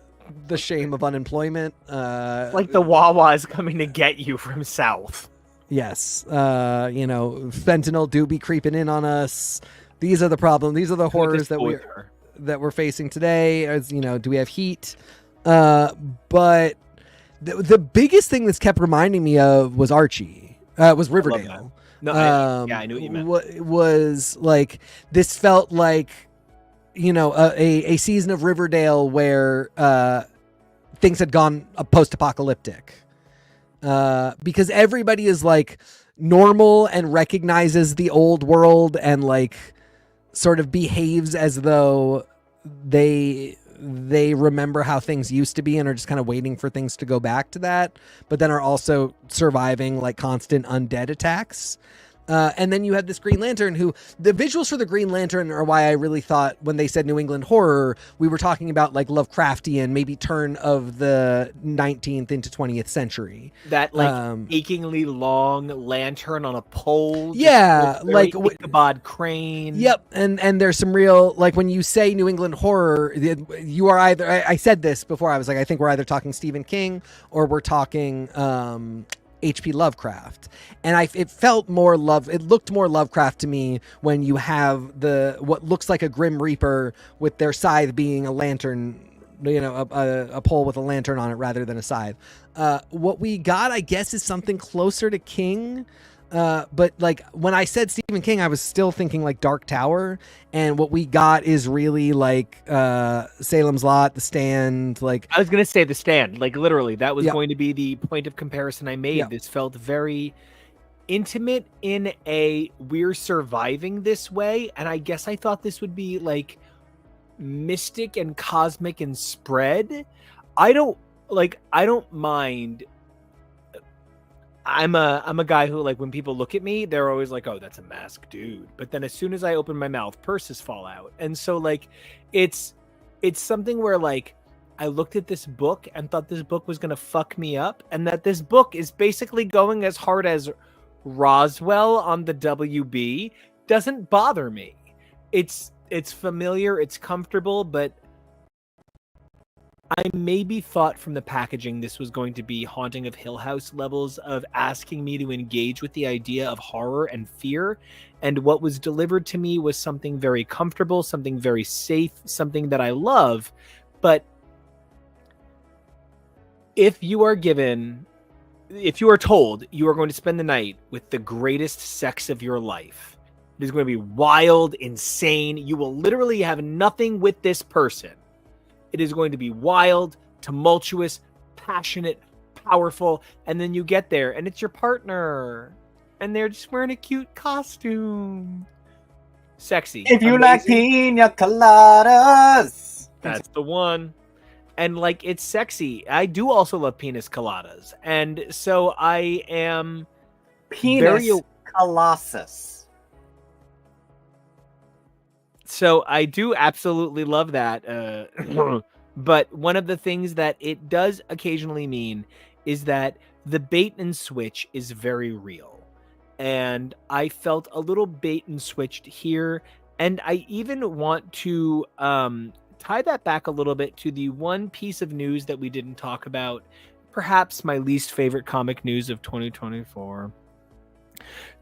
shame of unemployment. Like the Wawa's coming to get you from south. Yes. You know, fentanyl do be creeping in on us. These are the problems. These are the horrors that we're facing today. As you know, do we have heat? But the biggest thing that's kept reminding me of was Archie. Was Riverdale. No, I knew what you meant. Was like, this felt like, you know, a season of Riverdale where things had gone post-apocalyptic. Because everybody is like normal and recognizes the old world and like sort of behaves as though they remember how things used to be and are just kind of waiting for things to go back to that, but then are also surviving like constant undead attacks. And then you have this Green Lantern who, the visuals for the Green Lantern are why I really thought when they said New England horror, we were talking about like Lovecraftian, maybe turn of the 19th into 20th century. That like achingly long lantern on a pole. Yeah. Like Ichabod Crane. Yep. And there's some real, like when you say New England horror, you are either, I said this before, I was like, I think we're either talking Stephen King or we're talking, H.P. Lovecraft, and it felt more it looked more Lovecraft to me when you have what looks like a Grim Reaper with their scythe being a lantern, you know, a pole with a lantern on it rather than a scythe. What we got, I guess, is something closer to King. But like when I said Stephen King, I was still thinking like Dark Tower, and what we got is really like Salem's Lot, The Stand. Like I was gonna say The Stand, like literally that was going to be the point of comparison I made. This felt very intimate in a we're surviving this way, and I guess I thought this would be like mystic and cosmic and spread. I don't mind. I'm a guy who, like, when people look at me, they're always like, oh, that's a masked dude. But then as soon as I open my mouth, purses fall out. And so like it's something where like I looked at this book and thought this book was gonna fuck me up, and that this book is basically going as hard as Roswell on the WB doesn't bother me. It's familiar, it's comfortable, but I maybe thought from the packaging this was going to be Haunting of Hill House levels of asking me to engage with the idea of horror and fear. And what was delivered to me was something very comfortable, something very safe, something that I love. But if you are told you are going to spend the night with the greatest sex of your life, it is going to be wild, insane. You will literally have nothing with this person. It is going to be wild, tumultuous, passionate, powerful, and then you get there and it's your partner and they're just wearing a cute costume. Sexy. If you like pina coladas. That's the one. And like, it's sexy. I do also love penis coladas. And so I am Penis colossus. So I do absolutely love that. But one of the things that it does occasionally mean is that the bait and switch is very real. And I felt a little bait and switched here. And I even want to tie that back a little bit to the one piece of news that we didn't talk about. Perhaps my least favorite comic news of 2024.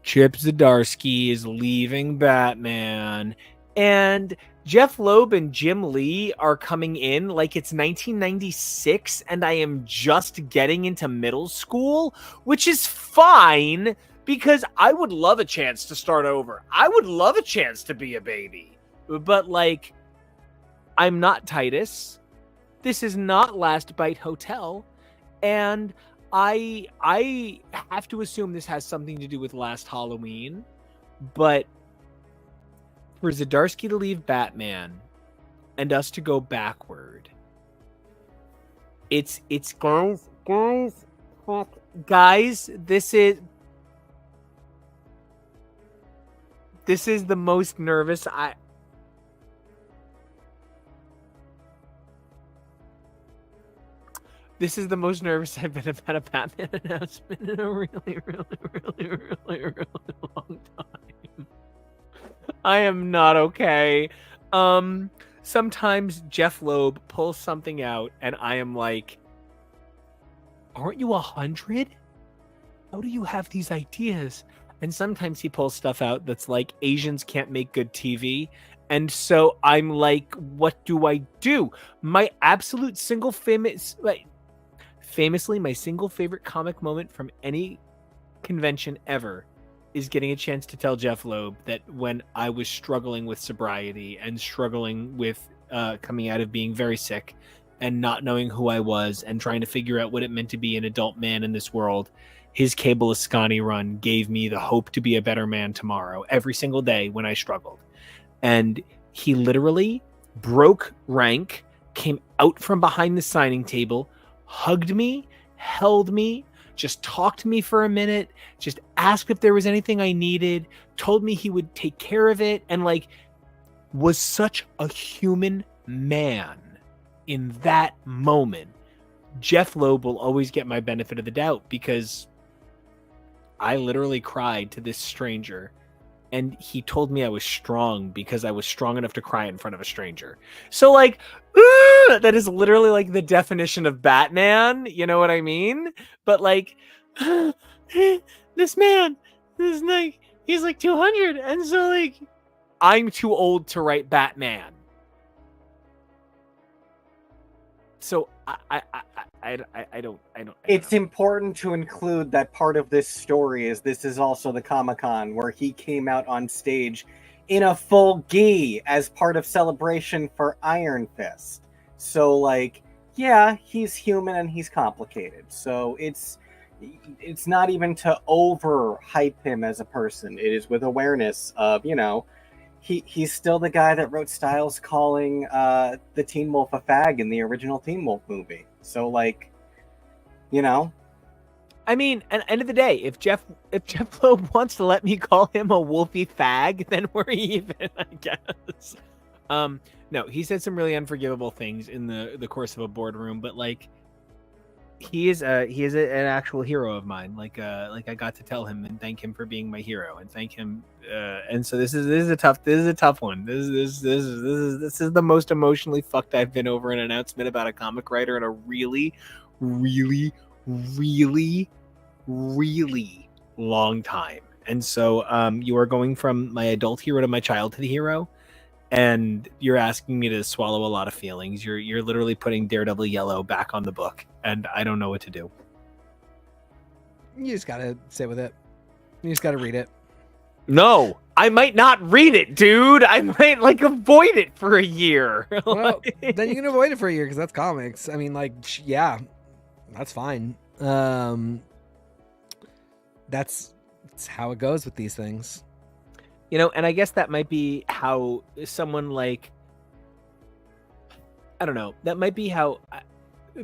Chip Zdarsky is leaving Batman. And Jeff Loeb and Jim Lee are coming in like it's 1996 and I am just getting into middle school, which is fine because I would love a chance to start over. I would love a chance to be a baby. But like, I'm not Titus. This is not Last Bite Hotel. And I have to assume this has something to do with Last Halloween. But for Zdarsky to leave Batman and us to go backward, it's guys, this is the most nervous This is the most nervous I've been about a Batman announcement in a really long time. I am not okay. Sometimes Jeff Loeb pulls something out and I am like, aren't you 100? How do you have these ideas? And sometimes he pulls stuff out that's like, Asians can't make good TV. And so I'm like, what do I do? My absolute famously, my single favorite comic moment from any convention ever is getting a chance to tell Jeff Loeb that when I was struggling with sobriety and struggling with coming out of being very sick and not knowing who I was and trying to figure out what it meant to be an adult man in this world, his Cable Ascani run gave me the hope to be a better man tomorrow every single day when I struggled. And he literally broke rank, came out from behind the signing table, hugged me, held me, just talked to me for a minute, just asked if there was anything I needed, told me he would take care of it, and like was such a human man in that moment. Jeff Loeb will always get my benefit of the doubt because I literally cried to this stranger and he told me I was strong because I was strong enough to cry in front of a stranger. So like, that is literally like the definition of Batman. You know what I mean? But like, this man, this like, he's like 200. And so like, I'm too old to write Batman. So I don't. It's important to include that part of this story is this is also the Comic-Con where he came out on stage in a full gi as part of celebration for Iron Fist. So like, yeah, he's human and he's complicated. So it's not even to overhype him as a person. It is with awareness of, you know, he's still the guy that wrote Styles calling the Teen Wolf a fag in the original Teen Wolf movie. So like, you know, I mean, at the end of the day, if Jeff Loeb wants to let me call him a wolfy fag, then we're even, I guess. No, he said some really unforgivable things in the course of a boardroom, but like, he is an actual hero of mine. Like I got to tell him and thank him for being my hero and thank him. And so this is a tough one. This is the most emotionally fucked I've been over an announcement about a comic writer in a really, really, really, really long time. And so you are going from my adult hero to my childhood hero. And you're asking me to swallow a lot of feelings. You're literally putting Daredevil Yellow back on the book, and I don't know what to do. You just gotta sit with it. You just gotta read it. No, I might not read it, dude. I might like avoid it for a year. Well, then you can avoid it for a year because that's comics. I mean, like, yeah, that's fine. That's how it goes with these things. You know, and I guess that might be how someone like, I don't know, that might be how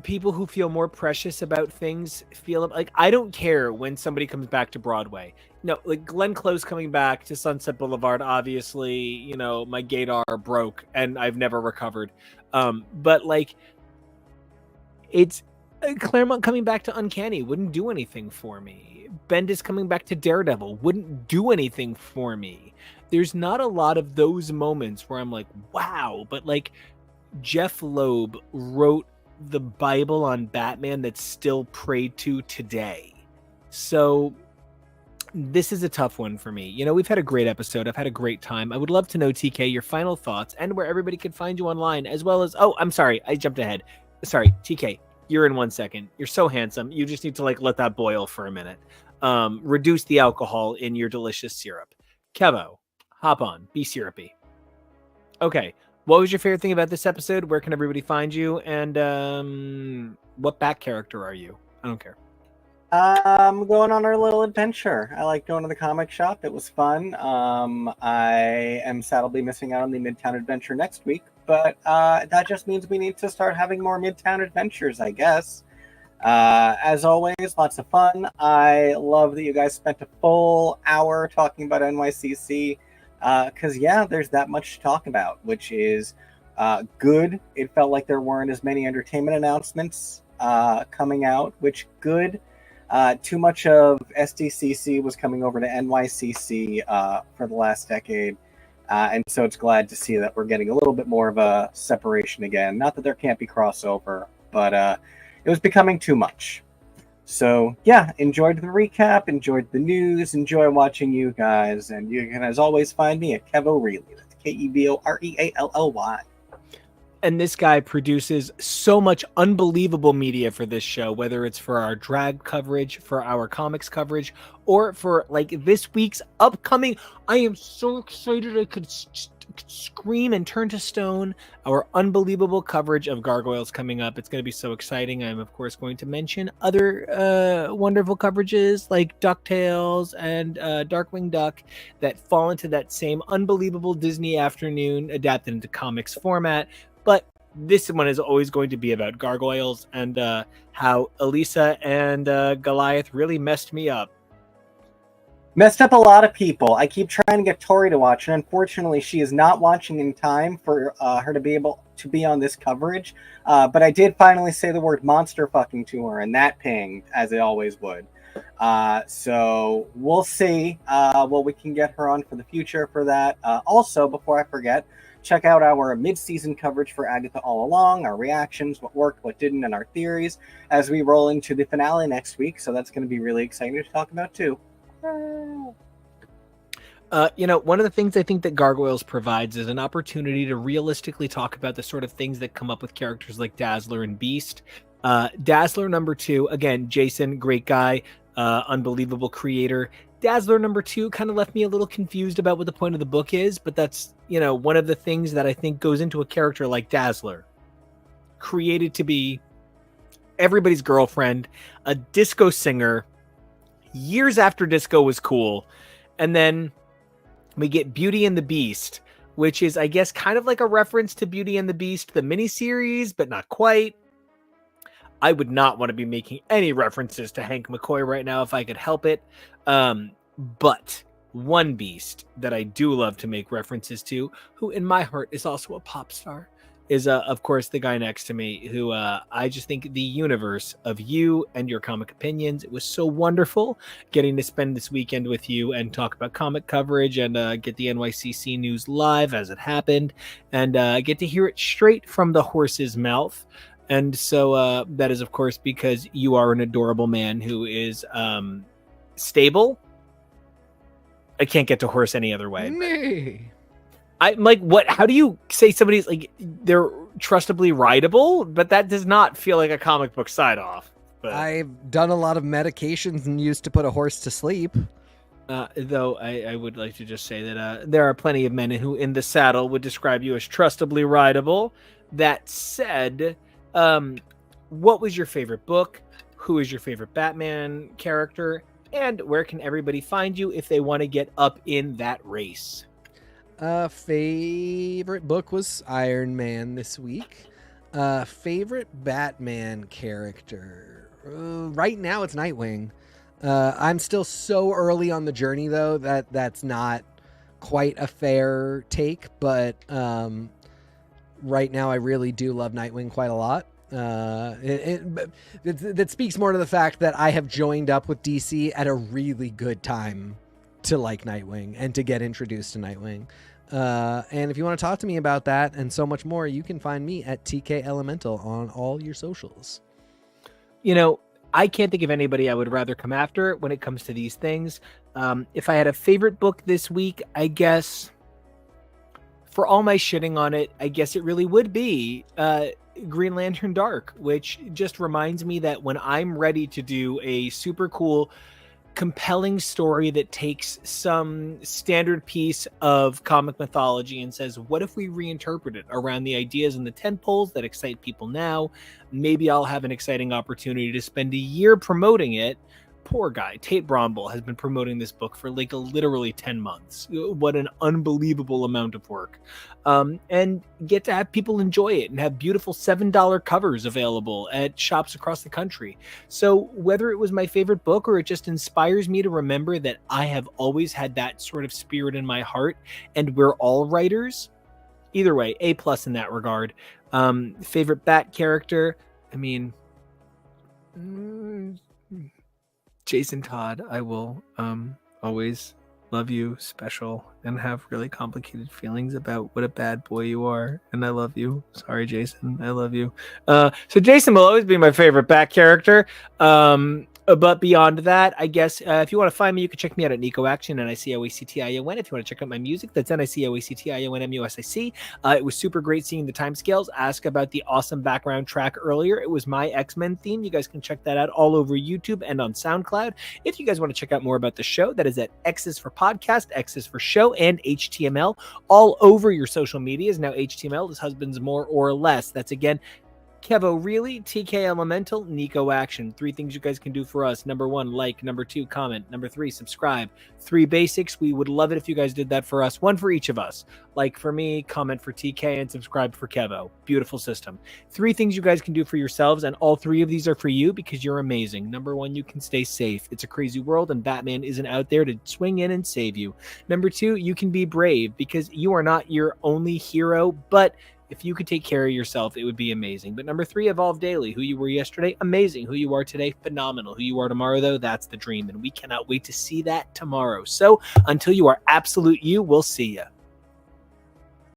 people who feel more precious about things feel. Like, I don't care when somebody comes back to Broadway. No, like Glenn Close coming back to Sunset Boulevard, obviously, you know, my gaydar broke and I've never recovered. But like, It's Claremont coming back to Uncanny wouldn't do anything for me. Bendis coming back to Daredevil wouldn't do anything for me. There's not a lot of those moments where I'm like, wow, but like Jeff Loeb wrote the Bible on Batman that's still prayed to today. So this is a tough one for me. You know, we've had a great episode. I've had a great time. I would love to know, TK, your final thoughts and where everybody can find you online, as well as, oh, I'm sorry, I jumped ahead. Sorry, TK, you're in 1 second. You're so handsome. You just need to like let that boil for a minute. Reduce the alcohol in your delicious syrup. Kevo, hop on, be syrupy. Okay, what was your favorite thing about this episode? Where can everybody find you? And what back character are you? I don't care. Going on our little adventure. I like going to the comic shop. It was fun. I am sadly missing out on the Midtown Adventure next week, but that just means we need to start having more Midtown Adventures, I guess. As always, lots of fun. I love that you guys spent a full hour talking about NYCC, because, yeah, there's that much to talk about, which is good. It felt like there weren't as many entertainment announcements coming out, which good. Too much of SDCC was coming over to NYCC for the last decade, and so it's glad to see that we're getting a little bit more of a separation again. Not that there can't be crossover, but it was becoming too much. So, yeah, enjoyed the recap, enjoyed the news, enjoy watching you guys, and you can, as always, find me at Kevo Reilly. That's KEVO And this guy produces so much unbelievable media for this show, whether it's for our drag coverage, for our comics coverage, or for like this week's upcoming. I am so excited I could scream and turn to stone. Our unbelievable coverage of Gargoyles coming up. It's going to be so exciting. I'm, of course, going to mention other wonderful coverages like DuckTales and Darkwing Duck that fall into that same unbelievable Disney afternoon adapted into comics format. But this one is always going to be about Gargoyles and how Elisa and Goliath really messed me up. Messed up a lot of people. I keep trying to get Tori to watch, and unfortunately she is not watching in time for her to be able to be on this coverage. But I did finally say the word monster fucking to her, and that pinged, as it always would. So we'll see what we can get her on for the future for that. Also, before I forget, check out our mid-season coverage for Agatha All Along, our reactions, what worked, what didn't, and our theories as we roll into the finale next week. So that's going to be really exciting to talk about too. You know, one of the things I think that Gargoyles provides is an opportunity to realistically talk about the sort of things that come up with characters like Dazzler and Beast. Dazzler #2, again, Jason, great guy, unbelievable creator. Dazzler #2 kind of left me a little confused about what the point of the book is, but that's, you know, one of the things that I think goes into a character like Dazzler. Created to be everybody's girlfriend, a disco singer, years after disco was cool. And then we get Beauty and the Beast, which is, I guess, kind of like a reference to Beauty and the Beast, the miniseries, but not quite. I would not want to be making any references to Hank McCoy right now if I could help it. But one Beast that I do love to make references to, who in my heart is also a pop star, is, of course, the guy next to me, who I just think the universe of you and your comic opinions. It was so wonderful getting to spend this weekend with you and talk about comic coverage and get the NYCC news live as it happened and get to hear it straight from the horse's mouth. And so that is, of course, because you are an adorable man who is stable. I can't get to horse any other way. Me. I'm like, what? How do you say somebody's like they're trustably rideable? But that does not feel like a comic book side off. But I've done a lot of medications and used to put a horse to sleep. Though I would like to just say that there are plenty of men who in the saddle would describe you as trustably rideable. That said, what was your favorite book? Who is your favorite Batman character? And where can everybody find you if they want to get up in that race? Favorite book was Iron Man this week. Favorite Batman character? Right now it's Nightwing. I'm still so early on the journey, though, that's not quite a fair take. But right now I really do love Nightwing quite a lot. That speaks more to the fact that I have joined up with DC at a really good time to like Nightwing and to get introduced to Nightwing. And if you want to talk to me about that and so much more, you can find me at TK Elemental on all your socials. You know, I can't think of anybody I would rather come after when it comes to these things. If I had a favorite book this week, I guess for all my shitting on it, I guess it really would be Green Lantern Dark, which just reminds me that when I'm ready to do a super cool, compelling story that takes some standard piece of comic mythology and says, what if we reinterpret it around the ideas and the tentpoles that excite people now? Maybe I'll have an exciting opportunity to spend a year promoting it. Poor guy, Tate Bromble, has been promoting this book for like literally 10 months. What an unbelievable amount of work. And get to have people enjoy it and have beautiful $7 covers available at shops across the country. So whether it was my favorite book or it just inspires me to remember that I have always had that sort of spirit in my heart and we're all writers, either way, A+ in that regard. Favorite Bat character, I mean... Jason Todd, I will always love you, special, and have really complicated feelings about what a bad boy you are. And I love you. Sorry, Jason. I love you. So Jason will always be my favorite Bat character. But beyond that, I guess if you want to find me, you can check me out at NICO Action, NICOACTION. If you want to check out my music, that's NICOACTIONMUSIC. It was super great seeing the timescales. Ask about the awesome background track earlier. It was my X-Men theme. You guys can check that out all over YouTube and on SoundCloud. If you guys want to check out more about the show, that is at X is for podcast, X is for show, and HTML all over your social medias. Now HTML is husbands more or less. That's again KEVO Really, TK Elemental, NICO Action. 3 things you guys can do for us. Number 1, like. Number 2, comment. Number 3, subscribe. 3 basics. We would love it if you guys did that for us. 1 for each of us. Like for me, comment for TK, and subscribe for KEVO. Beautiful system. 3 things you guys can do for yourselves, and all 3 of these are for you because you're amazing. Number 1, you can stay safe. It's a crazy world, and Batman isn't out there to swing in and save you. Number 2, you can be brave because you are not your only hero, but if you could take care of yourself, it would be amazing. But number 3, evolve daily. Who you were yesterday, amazing. Who you are today, phenomenal. Who you are tomorrow, though, that's the dream. And we cannot wait to see that tomorrow. So until you are absolute you, we'll see you.